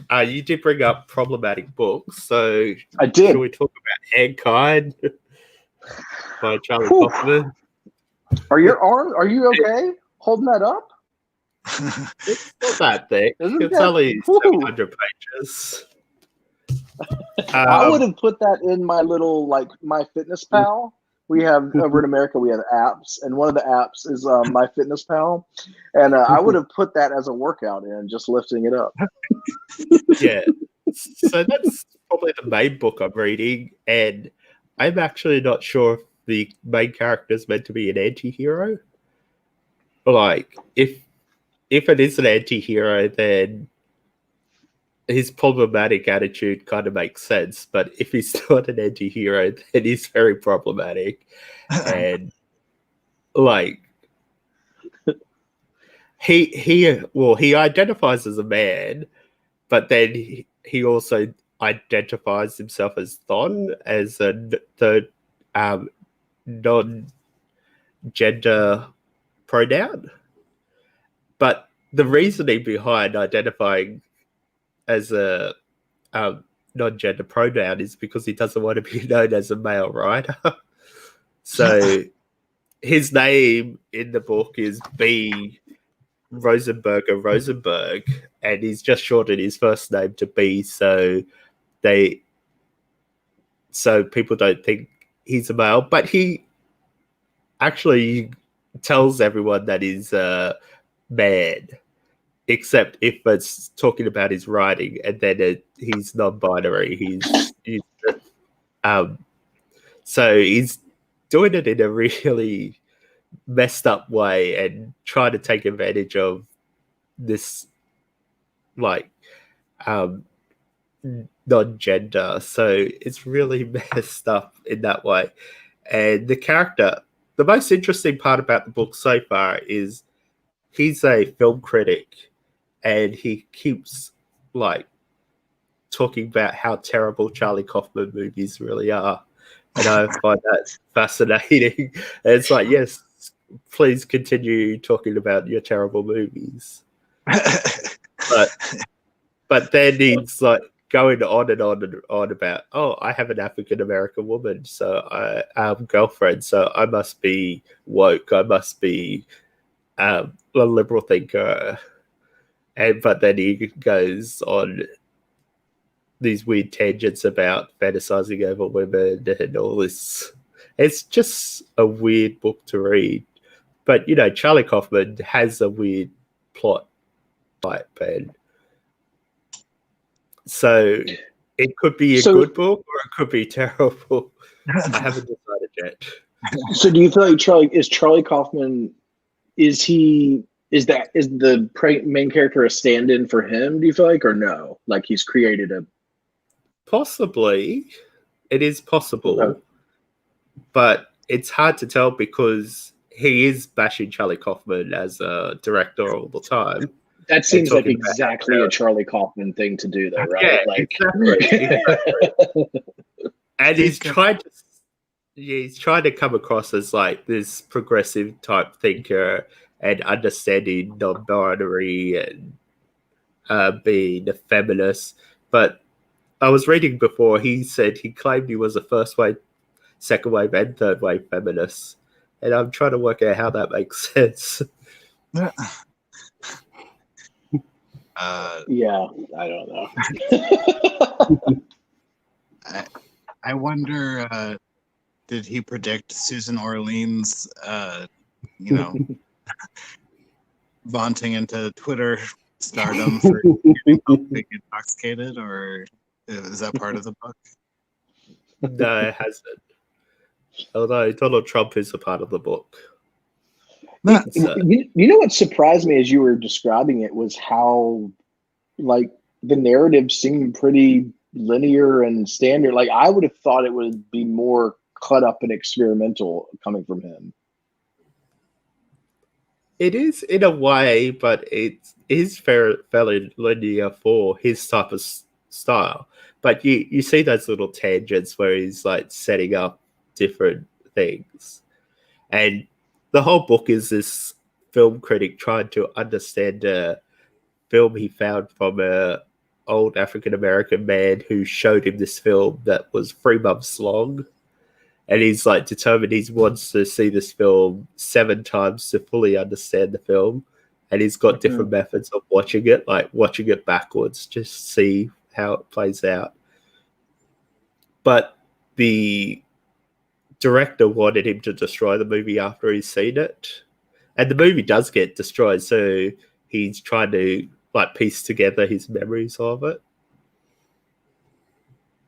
about, you did bring up problematic books, so I did. Should we talk about Mankind by Charlie Kaufman? Are you okay holding that up? It's not that thick. It's only 700 pages. I would have put that in my little, like, My Fitness Pal. We have, over in America, we have apps, and one of the apps is My Fitness Pal. And I would have put that as a workout in, just lifting it up. Yeah. So that's probably the main book I'm reading, and I'm actually not sure if the main character is meant to be an anti-hero. Like, if it is an anti-hero, then his problematic attitude kind of makes sense. But if he's not an anti-hero, then he's very problematic. And like he identifies as a man, but then he also identifies himself as Thon, as the non-gender pronoun. But the reasoning behind identifying as a non-gender pronoun is because he doesn't want to be known as a male writer. So his name in the book is B. Rosenberg, and he's just shortened his first name to B, so people don't think he's a male. But he actually tells everyone that he's man, except if it's talking about his writing, and then he's non-binary. So he's doing it in a really messed up way and trying to take advantage of this, like, non-gender. So it's really messed up in that way. And the most interesting part about the book so far is he's a film critic, and he keeps like talking about how terrible Charlie Kaufman movies really are. And I find that fascinating. And it's like, yes, please continue talking about your terrible movies. But then he's like going on and on and on about, oh, I have an African American woman, so I'm girlfriend, so I must be woke, I must be a liberal thinker, but then he goes on these weird tangents about fantasizing over women and all this. It's just a weird book to read, but Charlie Kaufman has a weird plot type, and so it could be a good book or it could be terrible. I haven't decided yet. So do you feel like Charlie Kaufman, is the main character a stand-in for him, do you feel like, or no? Like he's created a... Possibly. It is possible. But it's hard to tell because he is bashing Charlie Kaufman as a director all the time. That seems like exactly a Charlie Kaufman thing to do, though, right? Yeah, exactly. And he's trying to come across as like this progressive type thinker and understanding non-binary and being a feminist. But I was reading before, he said he claimed he was a first wave, second wave, and third wave feminist. And I'm trying to work out how that makes sense. Yeah, I don't know. I wonder, did he predict Susan Orlean's, vaunting into Twitter stardom for being intoxicated, or is that part of the book? No, it hasn't. Although Donald Trump is a part of the book. You know what surprised me as you were describing it was how, like, the narrative seemed pretty linear and standard. Like, I would have thought it would be more cut up and experimental coming from him. It is in a way, but it is fairly linear for his type of style. But you see those little tangents where he's like setting up different things. And the whole book is this film critic trying to understand a film he found from an old African-American man who showed him this film that was 3 months long. And he's like determined he wants to see this film 7 times to fully understand the film. And he's got different methods of watching it, like watching it backwards, just see how it plays out. But the director wanted him to destroy the movie after he's seen it. And the movie does get destroyed, so he's trying to like piece together his memories of it.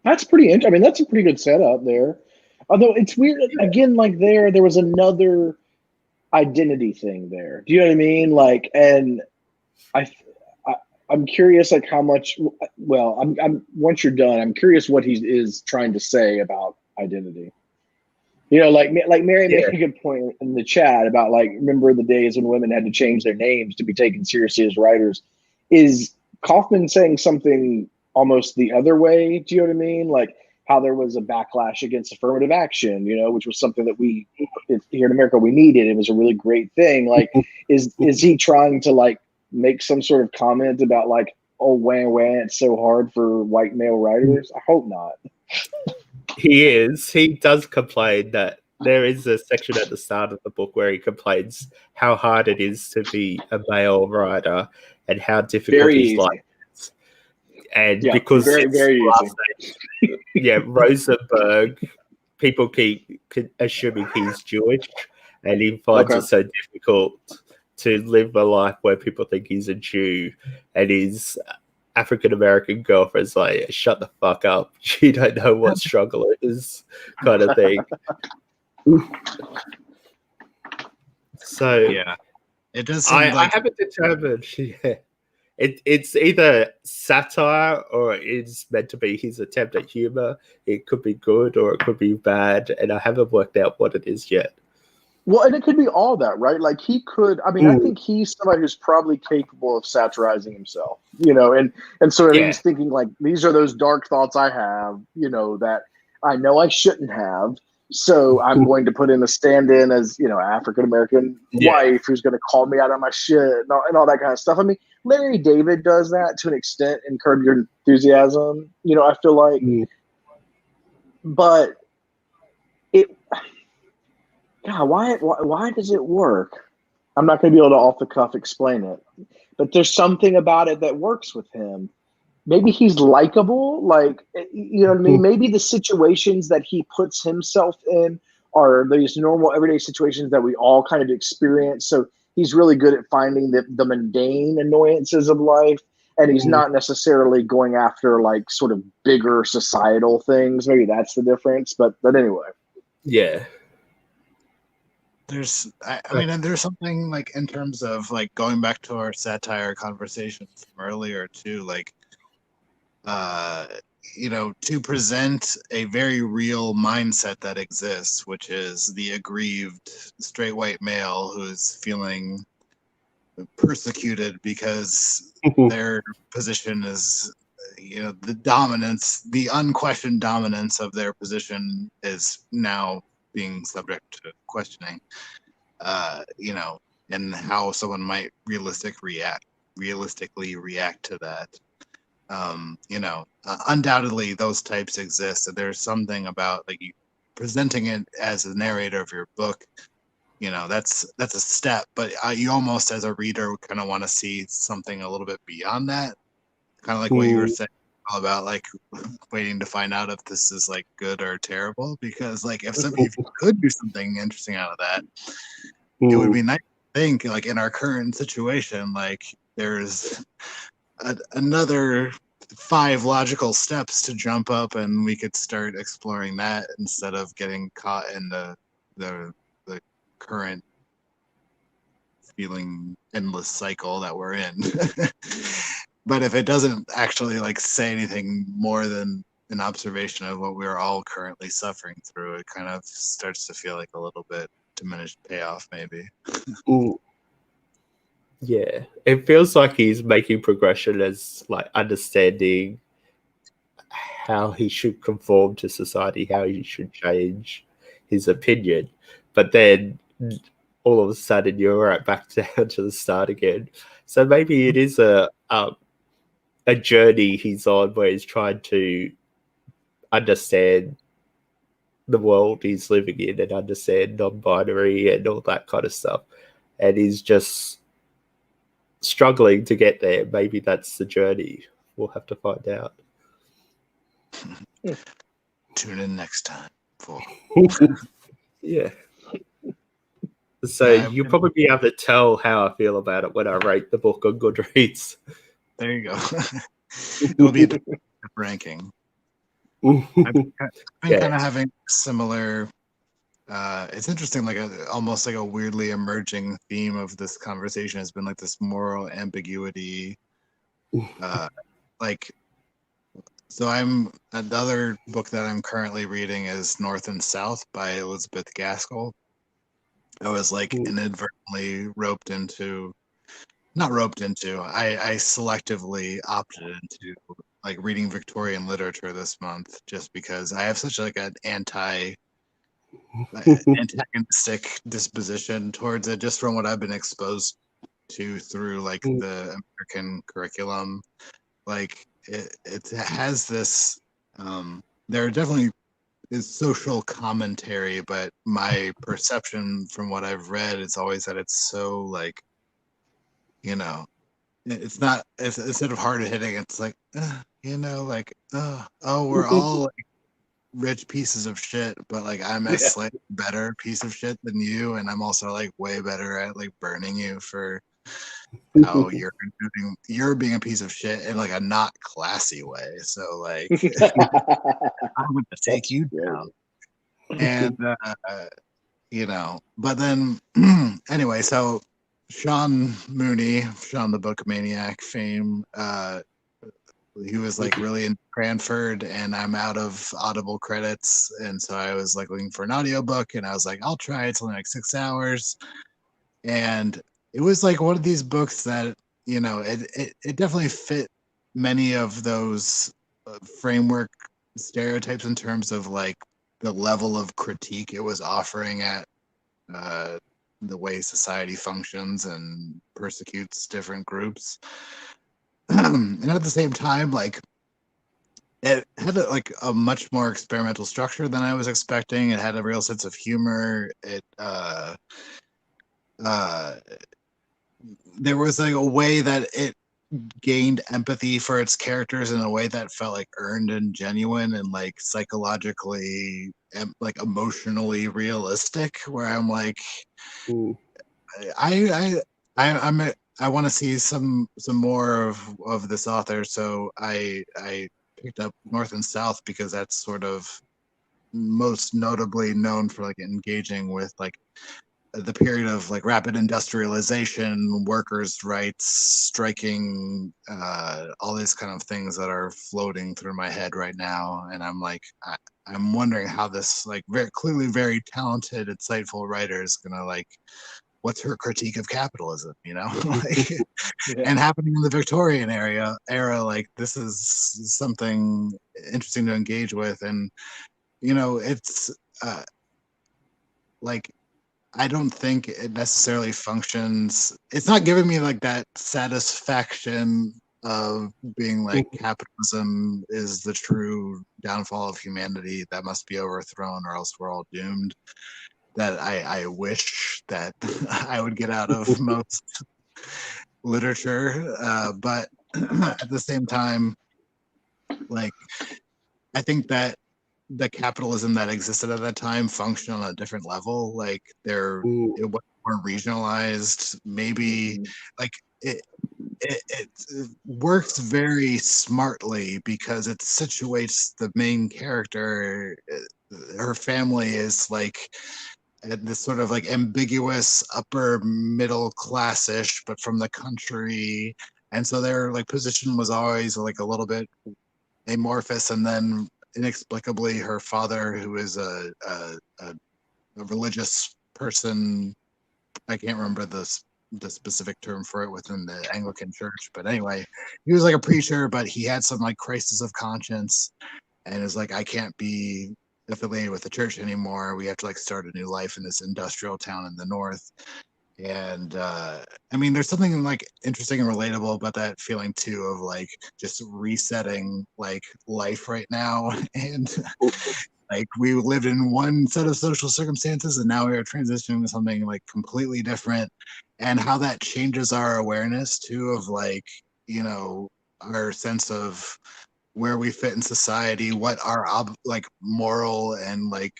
That's pretty interesting. I mean, that's a pretty good setup there. Although it's weird, again, like there was another identity thing there. Do you know what I mean? Like, and I'm curious, like how much. Well, I'm once you're done, I'm curious what he is trying to say about identity. You know, like Mary made a good point in the chat about like, remember the days when women had to change their names to be taken seriously as writers. Is Kaufman saying something almost the other way? Do you know what I mean? Like how there was a backlash against affirmative action, you know, which was something that we here in America we needed. It was a really great thing. Like, is he trying to like make some sort of comment about like, oh, wah, it's so hard for white male writers? I hope not. He is. He does complain that there is a section at the start of the book where he complains how hard it is to be a male writer and how difficult his life is. And because very easy. Rosenberg, people keep assuming he's Jewish, and he finds it so difficult to live a life where people think he's a Jew, and his African-American girlfriend's like, shut the fuck up. You don't know what struggle it is, kind of thing. So yeah, it does seem I haven't determined. It's either satire or it's meant to be his attempt at humor. It could be good or it could be bad, and I haven't worked out what it is yet. Well, and it could be all that, right? Like he could, I mean, I think he's somebody who's probably capable of satirizing himself, you know, and so he's thinking like, these are those dark thoughts I have, you know, that I know I shouldn't have. So I'm going to put in a stand-in as, African American wife who's going to call me out on my shit and all that kind of stuff. I mean, Larry David does that to an extent in Curb Your Enthusiasm. I feel like, but why does it work? I'm not going to be able to off the cuff explain it, but there's something about it that works with him. Maybe he's likable, like, you know what I mean? Maybe the situations that he puts himself in are these normal everyday situations that we all kind of experience. So he's really good at finding the mundane annoyances of life. And he's not necessarily going after like sort of bigger societal things. Maybe that's the difference. But anyway. Yeah. There's something like in terms of like going back to our satire conversations from earlier too, like, to present a very real mindset that exists, which is the aggrieved straight white male who's feeling persecuted because their position is, the unquestioned dominance of their position is now being subject to questioning, and how someone might realistically react to that. Undoubtedly those types exist, and there's something about like you presenting it as a narrator of your book, that's a step, but you almost as a reader kind of want to see something a little bit beyond that, kind of like what you were saying about like waiting to find out if this is like good or terrible, because like if you could do something interesting out of that, it would be nice to think like in our current situation, like there's another 5 logical steps to jump up, and we could start exploring that instead of getting caught in the current feeling endless cycle that we're in. But if it doesn't actually like say anything more than an observation of what we're all currently suffering through, it kind of starts to feel like a little bit diminished payoff, maybe. Yeah, it feels like he's making progression as like understanding how he should conform to society, how he should change his opinion. But then all of a sudden you're right back down to the start again. So maybe it is a journey he's on where he's trying to understand the world he's living in and understand non-binary and all that kind of stuff. And he's just struggling to get there. Maybe that's the journey. We'll have to find out. Tune in next time for yeah. So you'll probably be able to tell how I feel about it when I rate the book on Goodreads. There you go. It will be a ranking. I've been kind of having similar. It's interesting, like almost like a weirdly emerging theme of this conversation has been like this moral ambiguity. So another book that I'm currently reading is North and South by Elizabeth Gaskell. I was like inadvertently I selectively opted into like reading Victorian literature this month just because I have such like an antagonistic disposition towards it, just from what I've been exposed to through like the American curriculum. Like it has this there definitely is social commentary, but my perception from what I've read is always that it's so like, it's not, instead of hard hitting, it's like, we're all like rich pieces of shit, but like I'm a slightly better piece of shit than you, and I'm also like way better at like burning you for how you're being a piece of shit in like a not classy way. So like I'm gonna take you down. And but then anyway, so Sean Mooney, Sean the Book Maniac fame, he was like really in Cranford, and I'm out of Audible credits, and so I was like looking for an audiobook, and I was like, I'll try it. It's only like 6 hours, and it was like one of these books that it definitely fit many of those framework stereotypes in terms of like the level of critique it was offering at the way society functions and persecutes different groups. And at the same time, like, it had a much more experimental structure than I was expecting. It had a real sense of humor. There was like a way that it gained empathy for its characters in a way that felt like earned and genuine and like psychologically and like emotionally realistic. Where I'm like, I I'm I want to see some more of this author, so I picked up North and South because that's sort of most notably known for like engaging with like the period of like rapid industrialization, workers' rights, striking, all these kind of things that are floating through my head right now. And I'm like, I'm wondering how this like very clearly very talented, insightful writer is gonna like, what's her critique of capitalism, you know? Like, and happening in the Victorian era, like this is something interesting to engage with. And you know, it's like, I don't think it necessarily functions. It's not giving me like that satisfaction of being like capitalism is the true downfall of humanity that must be overthrown or else we're all doomed. That I wish that I would get out of most literature. But at the same time, like, I think that the capitalism that existed at that time functioned on a different level. Like it was more regionalized. Maybe like it works very smartly because it situates the main character. Her family is like this sort of like ambiguous upper middle classish, but from the country. And so their like position was always like a little bit amorphous, and then inexplicably her father, who is a religious person, I can't remember the specific term for it within the Anglican Church, but anyway, he was like a preacher, but he had some like crisis of conscience and is like, I can't be affiliated with the church anymore. We have to like start a new life in this industrial town in the north. And I mean, there's something like interesting and relatable about that feeling too, of like just resetting like life right now. And like we lived in one set of social circumstances and now we are transitioning to something like completely different, and how that changes our awareness too of like, you know, our sense of where we fit in society, what our like moral and like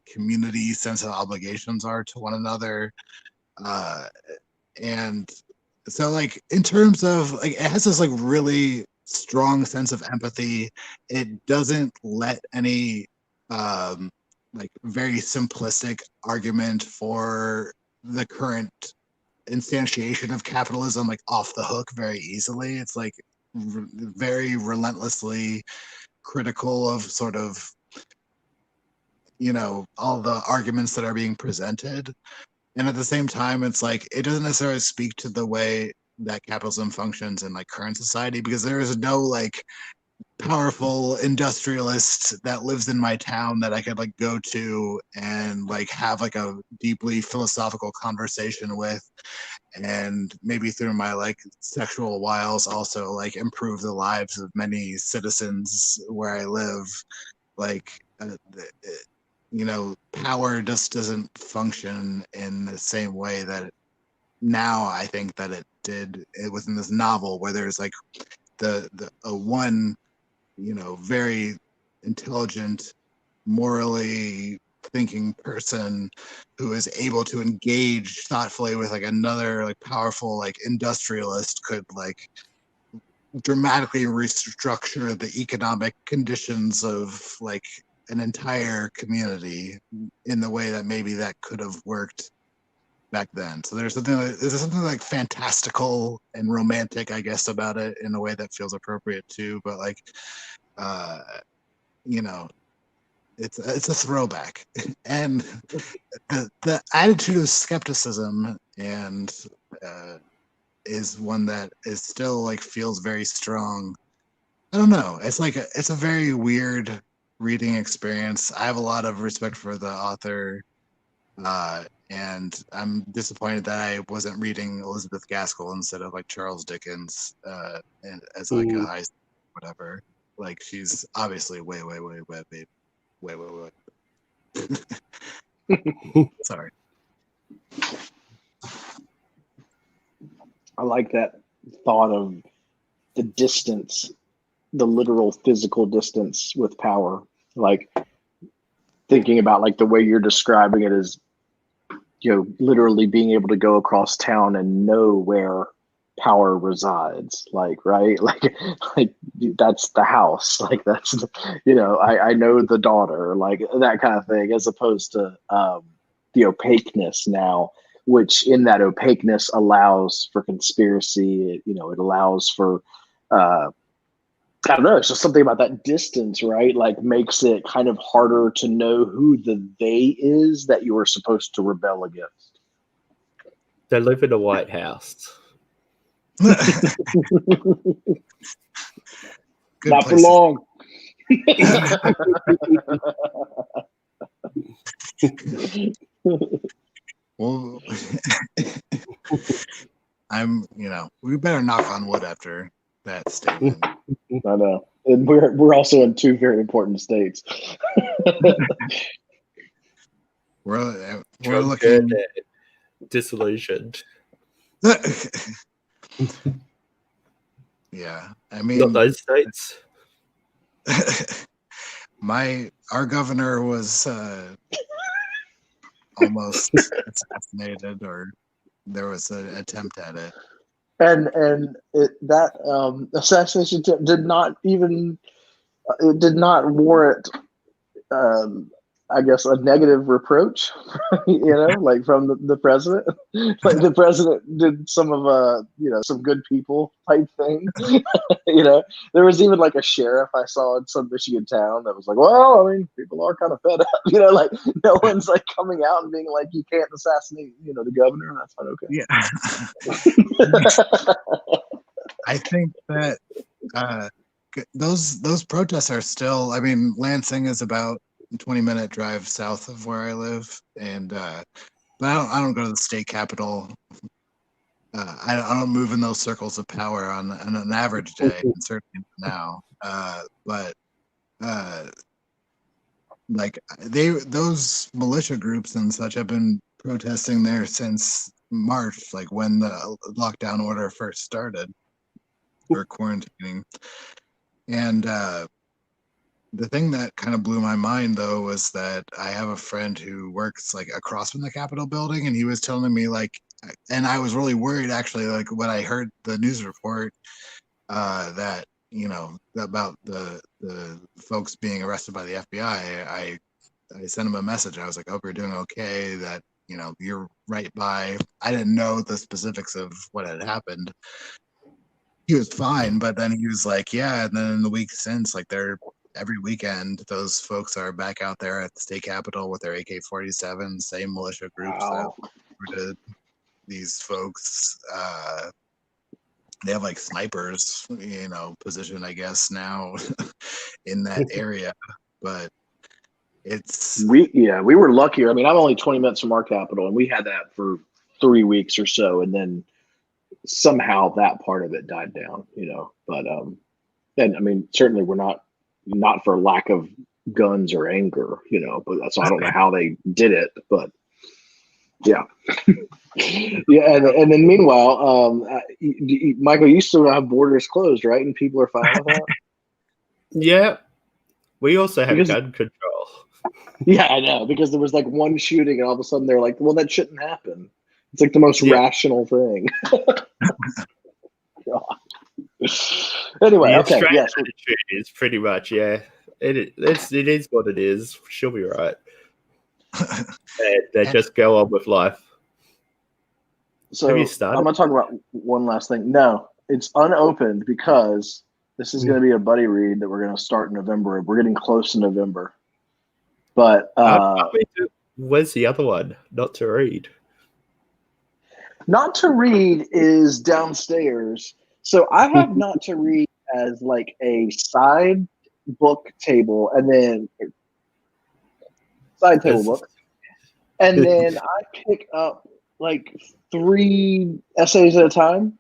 community sense of obligations are to one another. And so like in terms of like, it has this like really strong sense of empathy. It doesn't let any like very simplistic argument for the current instantiation of capitalism like off the hook very easily. It's like very relentlessly critical of sort of, you know, all the arguments that are being presented. And at the same time, it's like it doesn't necessarily speak to the way that capitalism functions in like current society, because there is no like powerful industrialist that lives in my town that I could like go to and like have like a deeply philosophical conversation with, and maybe through my like sexual wiles also like improve the lives of many citizens where I live. Like you know, power just doesn't function in the same way that now I think that it did within this novel, where there's like the one, you know, very intelligent, morally thinking person who is able to engage thoughtfully with like another like powerful like industrialist could like dramatically restructure the economic conditions of like an entire community in the way that maybe that could have worked back then. So there's something like fantastical and romantic, I guess, about it in a way that feels appropriate too. But like, you know, it's a throwback, and the attitude of skepticism and is one that is still like feels very strong. I don't know. It's like it's a very weird reading experience. I have a lot of respect for the author, and I'm disappointed that I wasn't reading Elizabeth Gaskell instead of like Charles Dickens as like a high whatever. Like she's obviously way. Sorry. I like that thought of the distance, the literal physical distance with power. Like thinking about like the way you're describing it is, literally being able to go across town and know where power resides. Like, right? Like that's the house. Like that's, I know the daughter, like that kind of thing, as opposed to the opaqueness now, which in that opaqueness allows for conspiracy. It allows for, I don't know. It's just something about that distance, right? Like makes it kind of harder to know who the they is that you are supposed to rebel against. They live in a White House. Not for long. Well, we better knock on wood after that statement. I know. And we're also in two very important states. we're Trump looking disillusioned. Yeah, I mean, Not those states. our governor was almost assassinated, or there was an attempt at it. And that assassination did not warrant, I guess, a negative reproach, like from the president. Like the president did some of some good people type thing. There was even like a sheriff I saw in some Michigan town that was like, well, I mean, people are kind of fed up. Like no one's like coming out and being like, you can't assassinate, the governor. That's not okay. Yeah. I think that those protests are still. I mean, Lansing is about 20-minute drive south of where I live, and but I don't go to the state capitol. I don't move in those circles of power on an average day, and certainly now. But like those militia groups and such have been protesting there since March, like when the lockdown order first started, or quarantining, and the thing that kind of blew my mind, though, was that I have a friend who works like across from the Capitol building, and he was telling me like, and I was really worried actually, like when I heard the news report that about the folks being arrested by the FBI. I sent him a message. I was like, "Hope you're doing okay. That you're right by." I didn't know the specifics of what had happened. He was fine, but then he was like, "Yeah." And then in the week since, like every weekend, those folks are back out there at the state capitol with their AK-47, same militia groups that recruited these folks. They have like snipers, positioned, I guess, now in that area. But we were lucky. I mean, I'm only 20 minutes from our capital, and we had that for 3 weeks or so, and then somehow that part of it died down. But and I mean, certainly we're not for lack of guns or anger, but so I don't know how they did it, but yeah. Yeah. And then meanwhile, Michael, you still have borders closed, right? And people are fine with that. Yeah. We also have gun control. Yeah, I know, because there was like one shooting and all of a sudden they're like, well, that shouldn't happen. It's like the most rational thing. Anyway, okay. Yes, it's pretty much It is what it is. She'll be right. They just go on with life. So I'm going to talk about one last thing. No, it's unopened because this is going to be a buddy read that we're going to start in November. We're getting close to November. But where's the other one? Not to read. Not to read is downstairs. So I have not to read as like a side book table, and then side table book, and then I pick up like 3 essays at a time,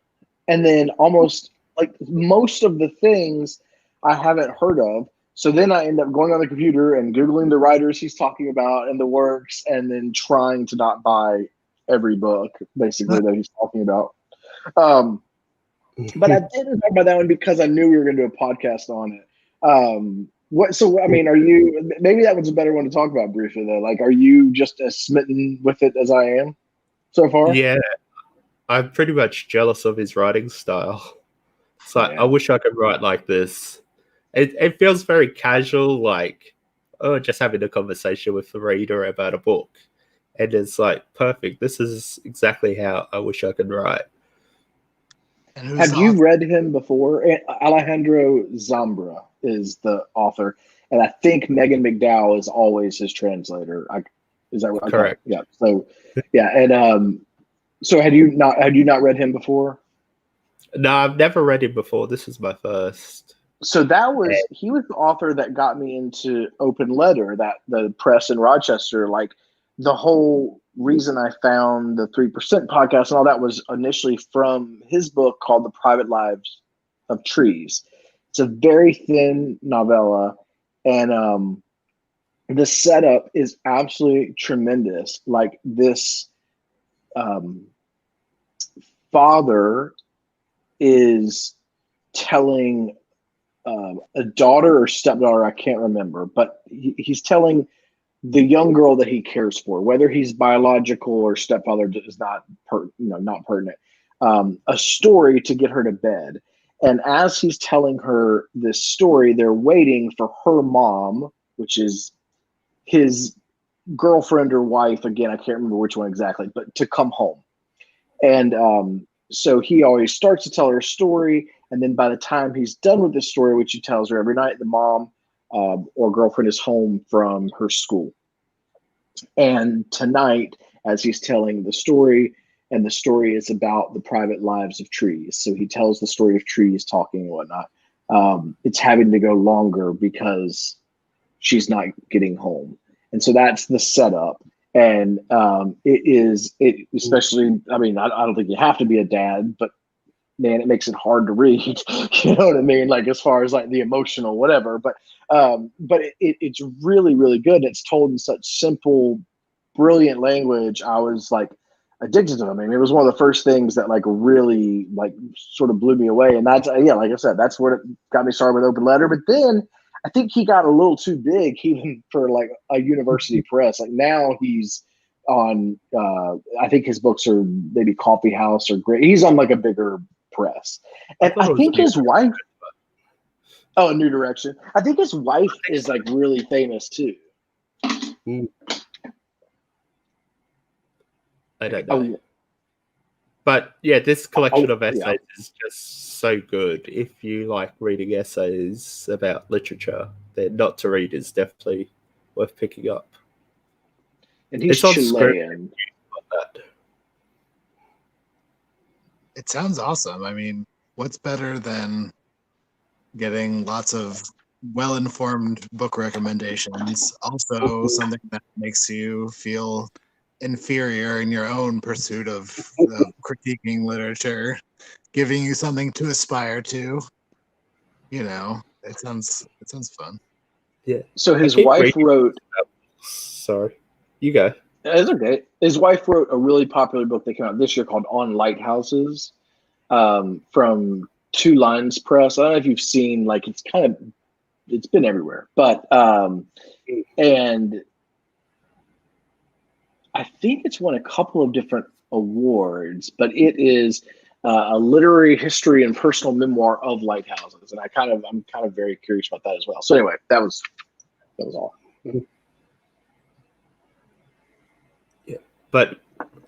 and then almost like most of the things I haven't heard of. So then I end up going on the computer and Googling the writers he's talking about and the works, and then trying to not buy every book basically that he's talking about. But I didn't talk about that one because I knew we were going to do a podcast on it. So, I mean, are you, maybe that one's a better one to talk about briefly though. Like, are you just as smitten with it as I am so far? Yeah, I'm pretty much jealous of his writing style. It's like, I wish I could write like this. It feels very casual, like, oh, just having a conversation with the reader about a book. And it's like, perfect. This is exactly how I wish I could write. Have you read him before? Alejandro Zambra is the author. And I think Megan McDowell is always his translator. Is that right? Correct. Yeah. So, yeah. And so had you not read him before? No, I've never read him before. This is my first. So he was the author that got me into Open Letter, that the press in Rochester. Like, the whole reason I found the 3% podcast and all that was initially from his book called The Private Lives of Trees. It's a very thin novella, and the setup is absolutely tremendous. Like, this father is telling a daughter or stepdaughter, I can't remember, but he's telling the young girl that he cares for, whether he's biological or stepfather is not not pertinent, a story to get her to bed. And as he's telling her this story, they're waiting for her mom, which is his girlfriend or wife, again, I can't remember which one exactly, but to come home. And so he always starts to tell her a story, and then by the time he's done with this story, which he tells her every night, the mom or girlfriend is home from her school. And tonight, as he's telling the story, and the story is about the private lives of trees. So he tells the story of trees talking and whatnot. It's having to go longer because she's not getting home. And so that's the setup. And especially, I mean, I don't think you have to be a dad, but man, it makes it hard to read. You know what I mean? Like, as far as like the emotional, whatever. But it's really, really good. It's told in such simple, brilliant language. I was like addicted to it. I mean, it was one of the first things that like really like sort of blew me away. And that's, like I said, that's what got me started with Open Letter. But then I think he got a little too big even for like a university press. Like, now he's on, I think his books are maybe Coffee House or Great. He's on like a bigger press. And I think his wife, A New Direction. I think his wife is like really famous too. I don't know. But yeah, this collection of essays is just so good. If you like reading essays about literature, then Not to Read is definitely worth picking up. And he's Chilean. It sounds awesome. I mean, what's better than getting lots of well-informed book recommendations? Also, something that makes you feel inferior in your own pursuit of critiquing literature, giving you something to aspire to. You know, it sounds fun. Yeah. So his wife wrote. Sorry, you go. It's okay. His wife wrote a really popular book that came out this year called On Lighthouses, from Two Lines Press. I don't know if you've seen, like, it's been everywhere, but and I think it's won a couple of different awards, but it is a literary history and personal memoir of lighthouses, and I'm kind of very curious about that as well. So anyway, that was all. Yeah, but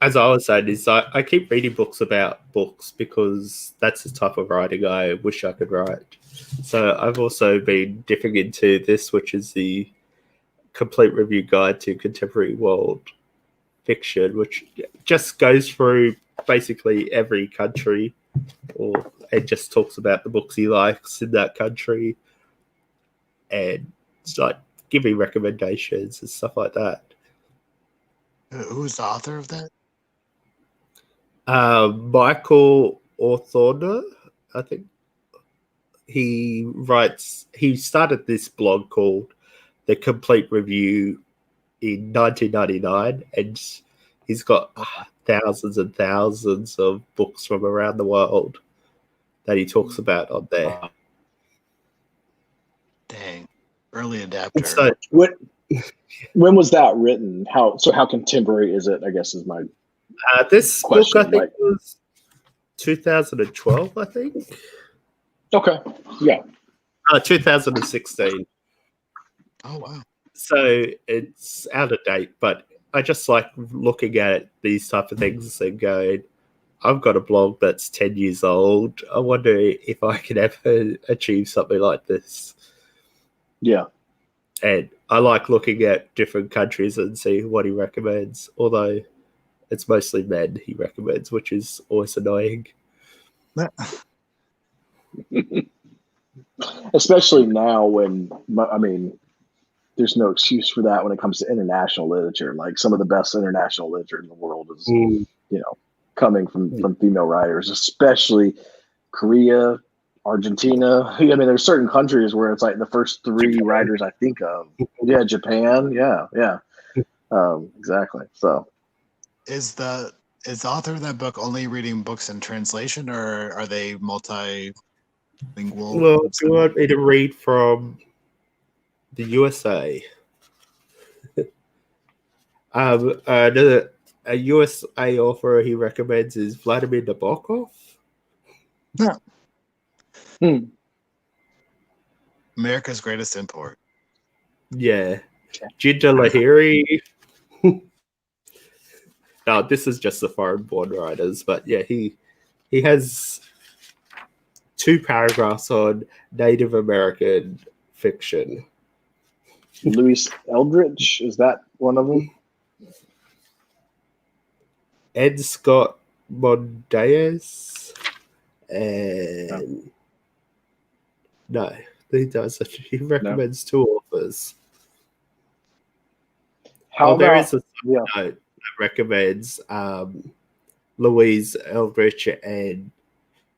as I was saying, is I keep reading books about books because that's the type of writing I wish I could write. So I've also been dipping into this, which is the Complete Review Guide to Contemporary World Fiction, which just goes through basically every country, or it just talks about the books he likes in that country. and it's like giving recommendations and stuff like that. Who's the author of that? Michael Orthona, I think. He started this blog called The Complete Review in 1999, and he's got thousands and thousands of books from around the world that he talks about on there. Dang, early adapter. So, when was that written? How contemporary is it? I guess is my this question, book I think was 2012. I think. Okay. Yeah. 2016. Oh wow. So it's out of date, but I just like looking at these type of things and going, I've got a blog that's 10 years old. I wonder if I can ever achieve something like this. Yeah. And I like looking at different countries and see what he recommends, although it's mostly men he recommends, which is always annoying. Especially now when, I mean, there's no excuse for that when it comes to international literature. Like some of the best international literature in the world is, coming from female writers, especially Korea, Argentina. I mean, there's certain countries where it's like the first three writers I think of. Yeah, Japan. Yeah. Exactly. So, is the author of that book only reading books in translation, or are they multilingual? Well, do you want me to read from the USA? A USA author he recommends is Vladimir Nabokov. No. America's greatest import. Yeah. Ginger Lahiri. No, this is just the foreign-born writers, but yeah, he has 2 paragraphs on Native American fiction. Louis Eldridge, is that one of them? Ed Scott Mondays, and no, he doesn't. He recommends 2 authors. There is a note that recommends Louise Eldridge and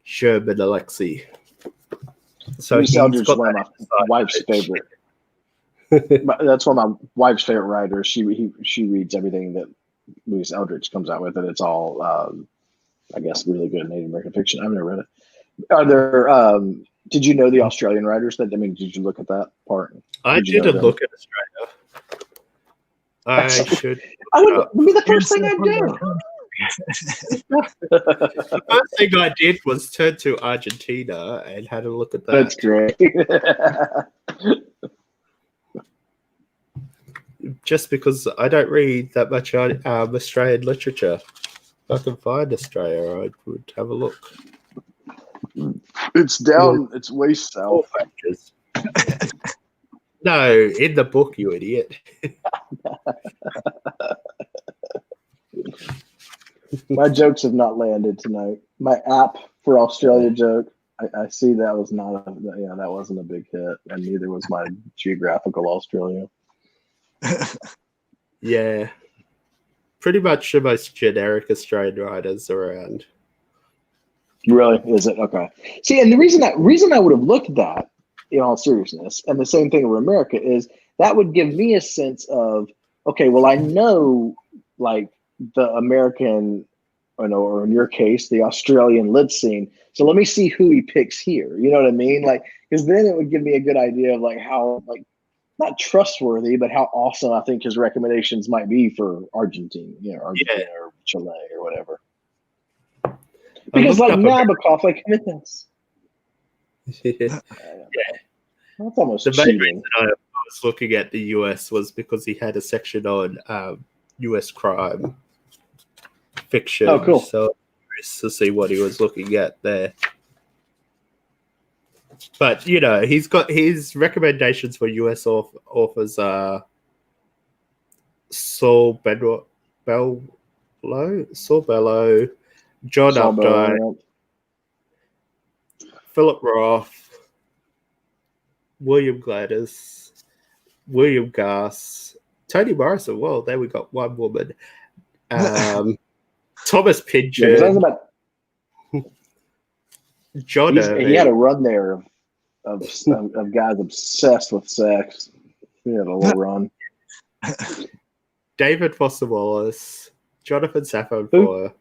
Sherman Alexie. So Louise Eldridge is one of my wife's favorite. That's one of my wife's favorite writers. She reads everything that Louise Eldridge comes out with, and it's all, I guess, really good Native American fiction. I've never read it. Are there? Did you know the Australian writers? Did you look at that part? I didn't look at Australia. I should. I would be the first thing I'd do. The first thing I did was turn to Argentina and had a look at that. That's great. Just because I don't read that much Australian literature. If I can find Australia, I would have a look. It's down. It's way south. No, in the book, you idiot. My jokes have not landed tonight. My app for Australia joke. I see that was not. That wasn't a big hit, and neither was my geographical Australia. Yeah, pretty much the most generic Australian writers around. Really, is it? Okay. See, and the reason I would have looked at that, in all seriousness, and the same thing with America, is that would give me a sense of, okay, well, I know like the American, or in your case, the Australian lit scene. So let me see who he picks here. You know what I mean? Like, because then it would give me a good idea of like how, like, not trustworthy, but how awesome I think his recommendations might be for Argentina, or Chile or whatever. Because like Nabokov, like commitments. Yeah. That's almost the main cheating. reason I was looking at the US was because he had a section on US crime fiction. Oh, cool. So to see what he was looking at there. But he's got his recommendations for US authors are Saul Bellow, John Updike, Philip Roth, William Gladys, William Gass, Toni Morrison. Well, there we got one woman. Thomas Yeah, because I was Pynchon, about. John He had a Irving. run there of guys obsessed with sex. He had a little run. David Foster Wallace, Jonathan Safran Foer,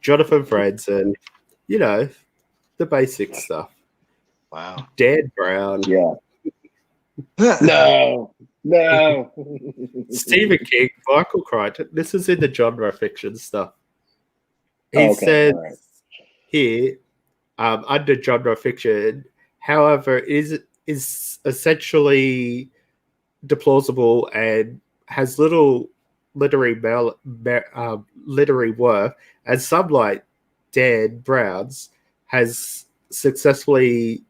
Jonathan Franzen, you know, the basic stuff. Wow. Dan Brown, Yeah. No. Stephen King, Michael Crichton. This is in the genre fiction stuff. He Okay, says all right. here, under genre fiction, however, is essentially deplausible and has little literary worth, and some like Dan Brown's has successfully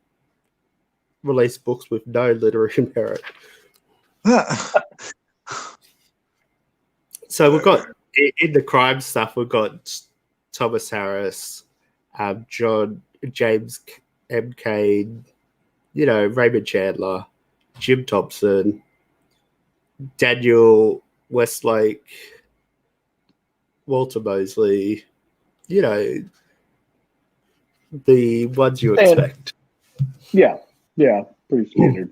released books with no literary merit. So we've got in the crime stuff, we've got Thomas Harris, James M. Cain, you know, Raymond Chandler, Jim Thompson, Daniel Westlake, Walter Mosley, you know, the ones you expect. Yeah, pretty standard.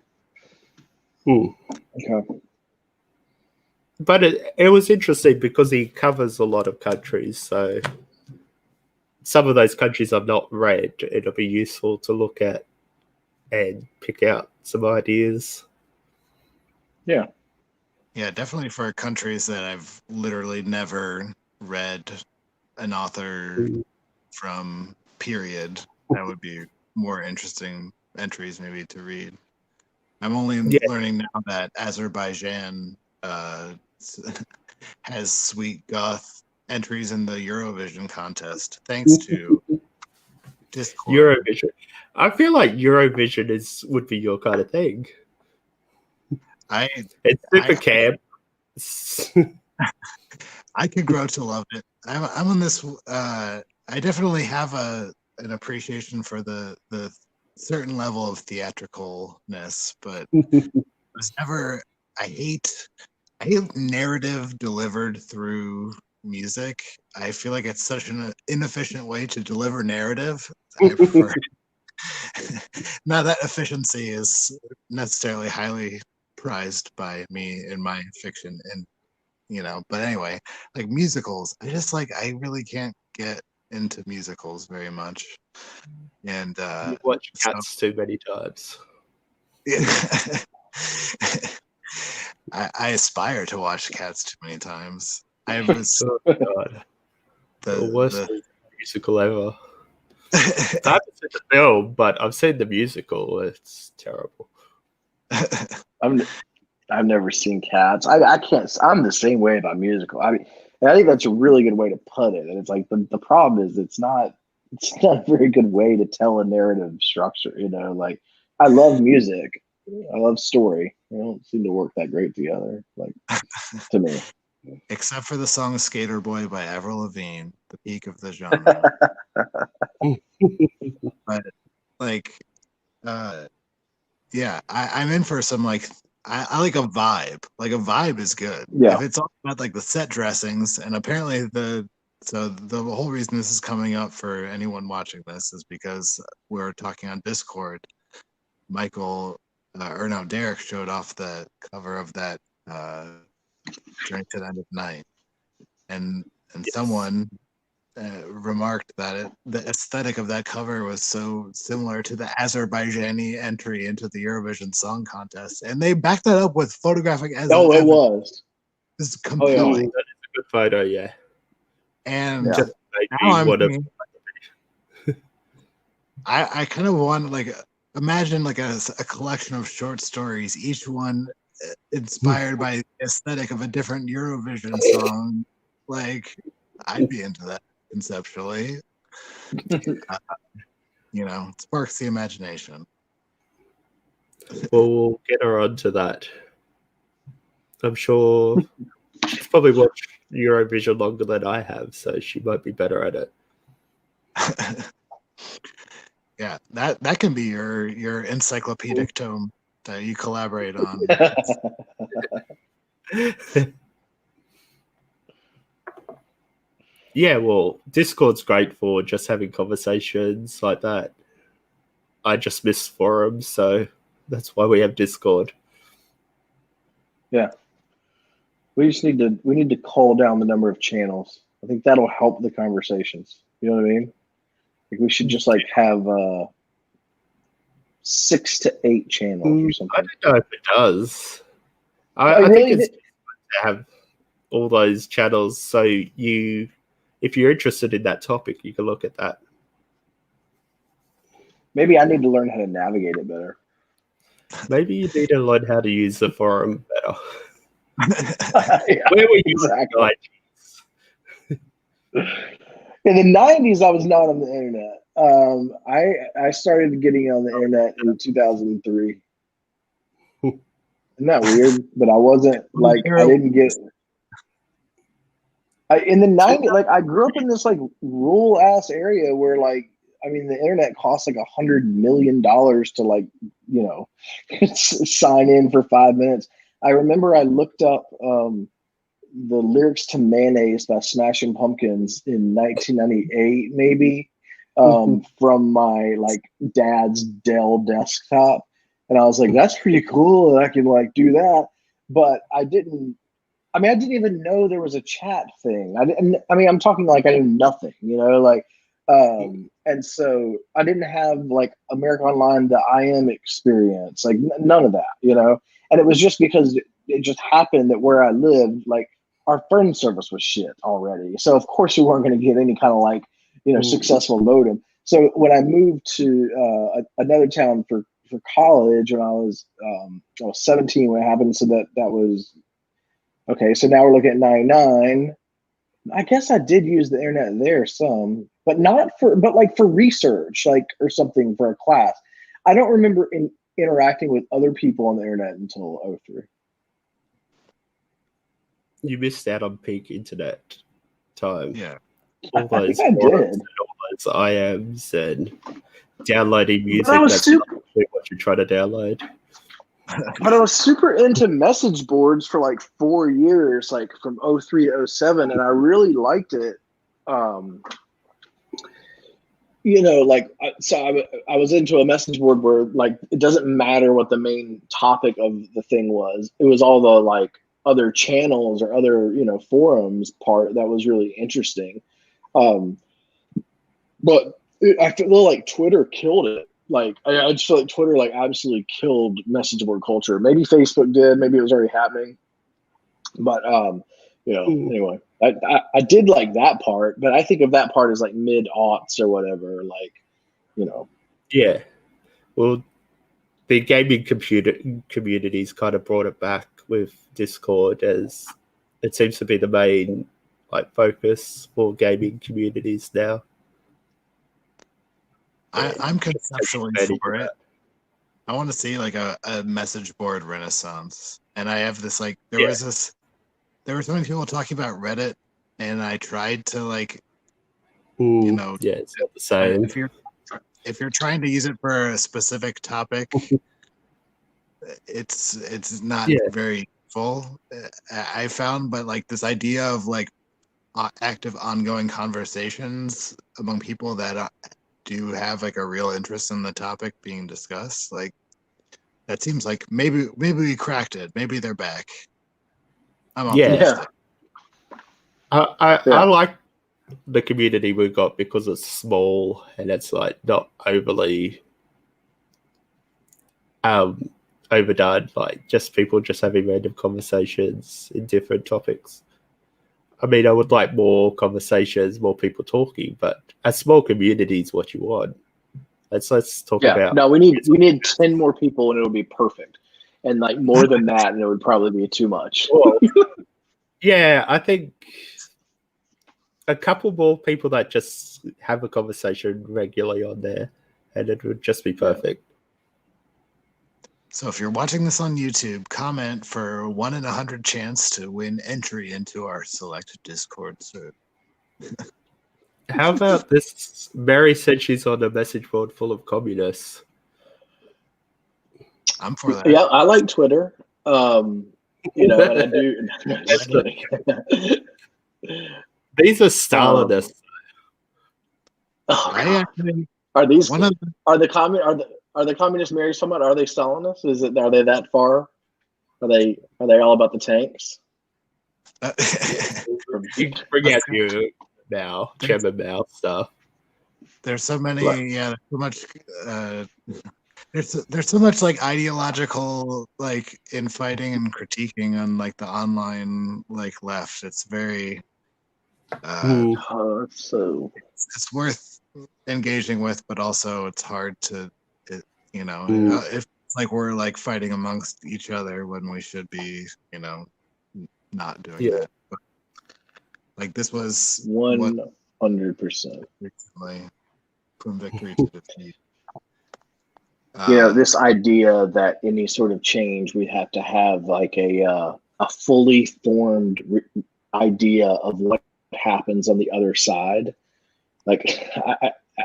Okay. But it was interesting because he covers a lot of countries, so some of those countries I've not read. It'll be useful to look at and pick out some ideas. Yeah. Yeah, definitely for countries that I've literally never read an author from, period. That would be more interesting entries maybe to read. I'm only learning now that Azerbaijan has sweet goth entries in the Eurovision contest, thanks to Discord. Eurovision. I feel like Eurovision would be your kind of thing. It's super camp. I could grow to love it. I'm on this. I definitely have an appreciation for the certain level of theatricalness, but was never. I hate narrative delivered through music. I feel like it's such an inefficient way to deliver narrative. I prefer. Not that efficiency is necessarily highly prized by me in my fiction, and but anyway, like musicals, I really can't get into musicals very much. And you watch Cats too many times. I aspire to watch Cats too many times. I was God. The worst musical ever. I haven't seen the film, but I've seen the musical. It's terrible. I've never seen Cats. I can't. I'm the same way about musical. I think that's a really good way to put it. And it's like the problem is it's not a very good way to tell a narrative structure. Like I love music, I love story. They don't seem to work that great together. Like to me, except for the song "Skater Boy" by Avril Lavigne, the peak of the genre. But yeah, I'm in for some I like a vibe. Like a vibe is good. Yeah. If it's all about like the set dressings, and apparently the whole reason this is coming up for anyone watching this is because we're talking on Discord. Derek showed off the cover of that Drink to the End of Night, and someone remarked that the aesthetic of that cover was so similar to the Azerbaijani entry into the Eurovision Song Contest, and they backed that up with photographic evidence. Oh, it was. It's compelling. Oh, yeah. That is a good photo, yeah. And now I kind of want imagine a collection of short stories, each one inspired by the aesthetic of a different Eurovision song. I'd be into that conceptually. It sparks the imagination. Well, we'll get her onto that. I'm sure she's probably watched Eurovision longer than I have, so she might be better at it. Yeah, that can be your encyclopedic tome that you collaborate on. Yeah, well, Discord's great for just having conversations like that. I just miss forums, so that's why we have Discord. Yeah. We need to call down the number of channels. I think that'll help the conversations. You know what I mean? Like we should just like have 6 to 8 channels or I something. don't know if it does. I think it's to have all those channels, so if you're interested in that topic, you can look at that. Maybe I need to learn how to navigate it better. Maybe you need to learn how to use the forum better. Yeah, Where were you exactly. in In the 90s, I was not on the internet. I started getting on the internet in 2003. Isn't that weird? But I wasn't like I didn't get. In the 90s, like I grew up in this like rural ass area where like I mean the internet costs like $100 million to like sign in for 5 minutes. I remember I looked up the lyrics to Mayonnaise by Smashing Pumpkins in 1998, maybe, from my like dad's Dell desktop. And I was like, that's pretty cool. And I can like do that. But I didn't even know there was a chat thing. I'm talking like I knew nothing, and so I didn't have like America Online, the IM experience, like none of that. And it was just because it just happened that where I lived, like our phone service was shit already. So of course we weren't going to get any kind of like, successful modem. So when I moved to another town for college when I was 17 when it happened, so that was okay. So now we're looking at 99. I guess I did use the internet there some, but like for research, like or something for a class. I don't remember interacting with other people on the internet until 2003. You missed out on peak internet time. Yeah. All those I did. and all those IMs and downloading music. That's what you're trying to download. But I was super into message boards for like 4 years, like from 2003 to 2007, and I really liked it. So I was into a message board where like it doesn't matter what the main topic of the thing was. It was all the like other channels or other forums part that was really interesting. But I feel like Twitter killed it. Like I just feel like Twitter like absolutely killed message board culture. Maybe Facebook did. Maybe it was already happening. But anyway, I did like that part. But I think of that part as like mid-aughts or whatever. Like, Yeah. Well, the gaming communities kind of brought it back with Discord, as it seems to be the main like focus for gaming communities now. I'm conceptually for it. I want to see like a message board renaissance. And I have this like there were so many people talking about Reddit, and I tried to like it's not the same. If you're trying to use it for a specific topic, it's not very full. I found, but like this idea of like active ongoing conversations among people that do have like a real interest in the topic being discussed, like that seems like maybe we cracked it. Maybe they're back. I'm optimistic. I like the community we got because it's small and it's like not overly overdone, like just people just having random conversations in different topics. I mean, I would like more conversations, more people talking, but a small community is what you want. Let's talk about. No, we need 10 more people and it'll be perfect. And like more than that, and it would probably be too much. Well, yeah, I think a couple more people that just have a conversation regularly on there, and it would just be perfect. So if you're watching this on YouTube, comment for 1 in 100 chance to win entry into our selected Discord server. How about this? Mary said she's on a message board full of communists. I'm for that. Yeah, I like Twitter. You know, and I do. Just kidding. These are Stalinists. Oh, I God. actually Are these one of the, are the communists married someone? Are they Stalinists? Are they that far? Are they all about the tanks? You can forget you now, Chairman Mao stuff. there's so many, yeah, so much. There's so much like ideological like infighting and critiquing on like the online like left. It's very So it's worth engaging with, but also it's hard to if it's like we're like fighting amongst each other when we should be not doing that. But, like this was 100%. Recently from victory to defeat. This idea that any sort of change, we have to have like a fully formed idea of what happens on the other side. Like,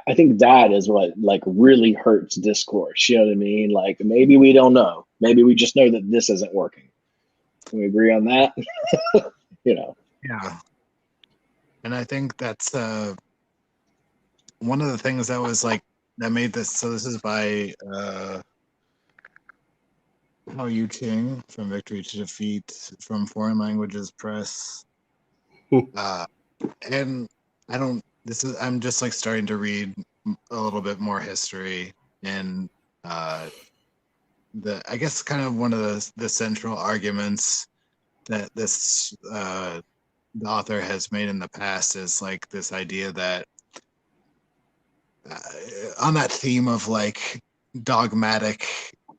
I think that is what like really hurts discourse. You know what I mean? Like, maybe we don't know. Maybe we just know that this isn't working. Can we agree on that? Yeah. And I think that's one of the things that was like that made this. So this is by Hao Yu-Ching from Victory to Defeat from Foreign Languages Press. And I'm just like starting to read a little bit more history, and I guess kind of one of the central arguments that this the author has made in the past is like this idea that on that theme of like dogmatic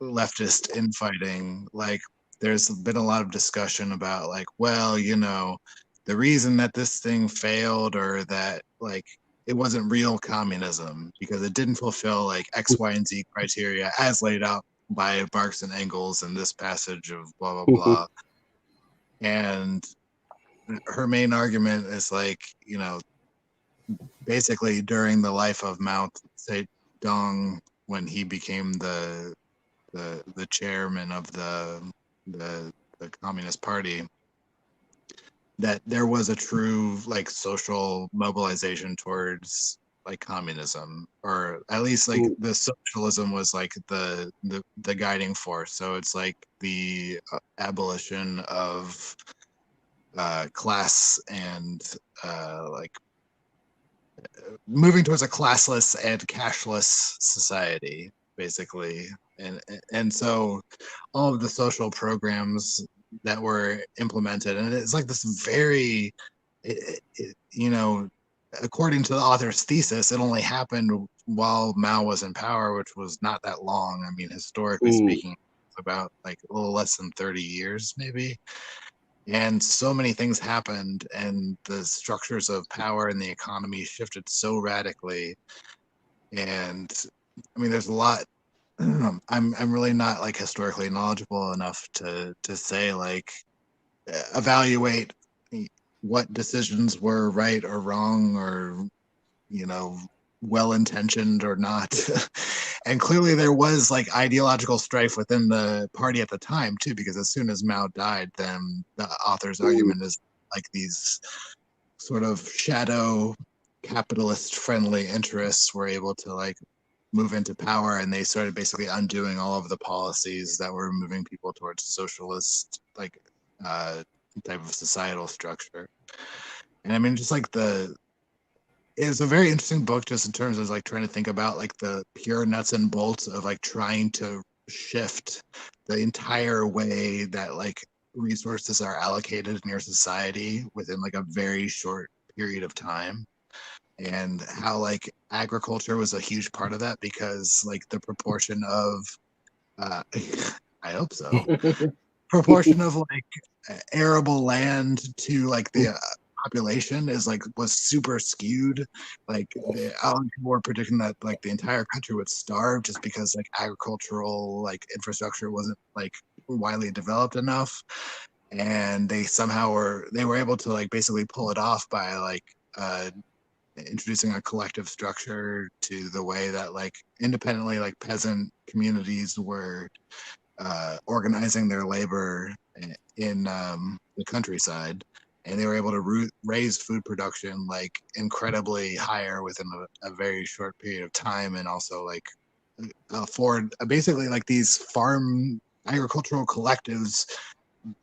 leftist infighting, like there's been a lot of discussion about like, well, the reason that this thing failed or that like it wasn't real communism because it didn't fulfill like X, Y, and Z criteria as laid out by Marx and Engels in this passage of blah, blah, blah. And her main argument is like, basically during the life of Mao Zedong, when he became the chairman of the Communist Party, that there was a true like social mobilization towards like communism, or at least like the socialism was like the guiding force. So it's like the abolition of class and like moving towards a classless and cashless society, basically. And so all of the social programs that were implemented, and it's like this very, according to the author's thesis, it only happened while Mao was in power, which was not that long. I mean, historically speaking, about like a little less than 30 years, maybe. And so many things happened, and the structures of power in the economy shifted so radically. And I mean, there's a lot. I'm really not like historically knowledgeable enough to say like evaluate what decisions were right or wrong, or well intentioned or not. And clearly there was like ideological strife within the party at the time too, because as soon as Mao died, then the author's argument is like these sort of shadow capitalist friendly interests were able to like move into power, and they started basically undoing all of the policies that were moving people towards socialist like type of societal structure. And I mean, just like it's a very interesting book just in terms of like trying to think about like the pure nuts and bolts of like trying to shift the entire way that like resources are allocated in your society within like a very short period of time, and how like agriculture was a huge part of that, because like the proportion of I hope so proportion of like arable land to like the population was super skewed. Like people were predicting that like the entire country would starve just because like agricultural like infrastructure wasn't like widely developed enough, and they were able to like basically pull it off by like introducing a collective structure to the way that like independently like peasant communities were organizing their labor in the countryside, and they were able to raise food production like incredibly higher within a very short period of time, and also like afford basically like these farm agricultural collectives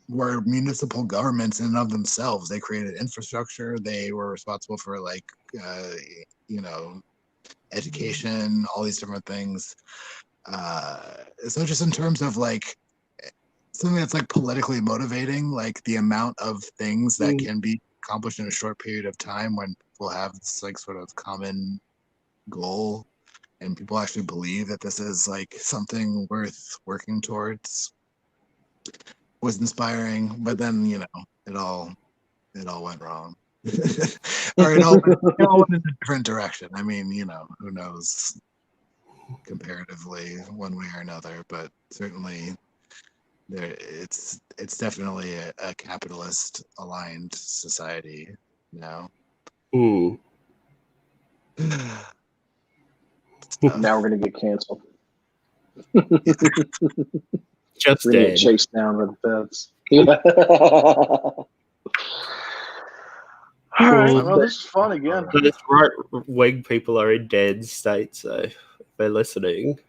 were municipal governments in and of themselves. They created infrastructure. They were responsible for like education, all these different things. So just in terms of like something that's like politically motivating, like the amount of things that can be accomplished in a short period of time when people have this like sort of common goal and people actually believe that this is like something worth working towards was inspiring. But then it all went wrong. Or it all went in a different direction. I mean, who knows comparatively one way or another, but certainly it's definitely a capitalist aligned society now. Mm. Now we're gonna get canceled. Just we're gonna dead. get chased down by the feds. All right, well, this is fun again. Those right-wing people are in Dan's state, so if they're listening,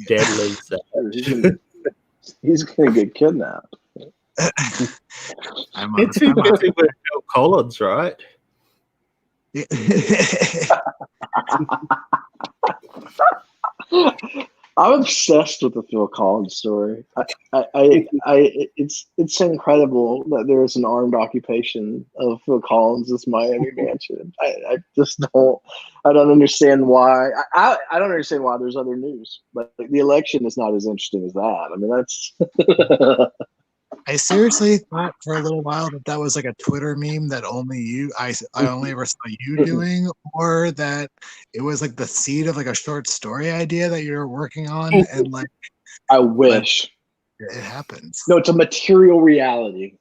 Dan lives there. He's gonna get kidnapped. It's too busy with Phil Collins, right? I'm obsessed with the Phil Collins story. It's incredible that there is an armed occupation of Phil Collins' Miami mansion. I just don't understand why. I don't understand why there's other news, but the election is not as interesting as that. I mean, that's. I seriously thought for a little while that was like a Twitter meme that only I only ever saw you doing, or that it was like the seed of like a short story idea that you're working on, and like I wish it happens. No, it's a material reality.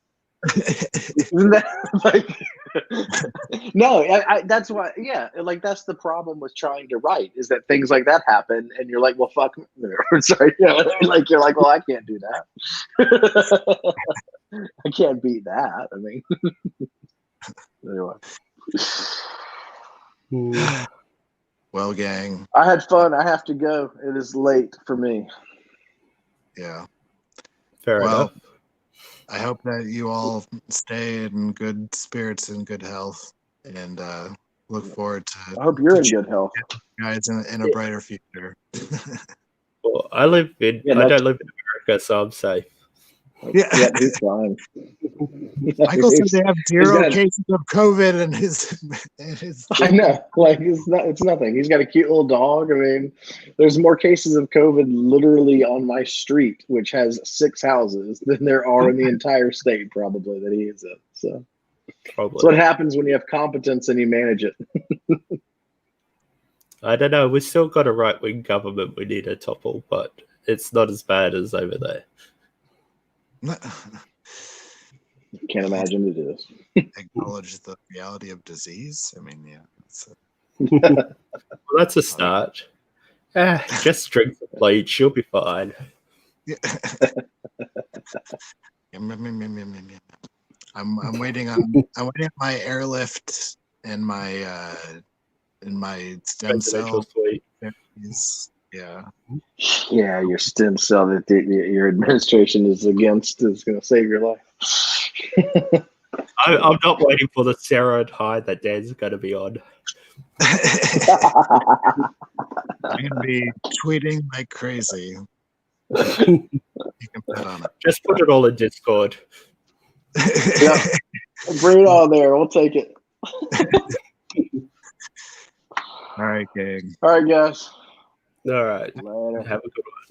Isn't that like? No, that's why. Yeah, like that's the problem with trying to write is that things like that happen, and you're like, well, fuck. Sorry, like you're like, well, I can't do that. I can't beat that. I mean, anyway. Well, gang, I had fun. I have to go. It is late for me. Yeah. Fair enough. I hope that you all stay in good spirits and good health, and look forward to. I hope you're in good health, guys, in a brighter future. Well, I don't live in America, so I'm safe. Yeah, he's fine. Michael said they have 0 cases of COVID, and his. I know, like it's nothing. He's got a cute little dog. I mean, there's more cases of COVID literally on my street, which has 6 houses, than there are in the entire state, probably that he is in. So, that's what happens when you have competence and you manage it. I don't know. We've still got a right-wing government we need to topple, but it's not as bad as over there. Can't imagine it is. Acknowledge the reality of disease. I mean, yeah. Well, that's a start. Just drink the bleach. You'll be fine. Yeah. I'm waiting on my airlift and my stem cell. Yeah. Yeah, your stem cell that your administration is against is going to save your life. I'm not waiting for the steroid high that Dan's going to be on. I'm going to be tweeting like crazy. You can bet on it. Just put it all in Discord. Yeah. Bring it all there. We'll take it. All right, gang. All right, guys. All right. Later. Have a good one.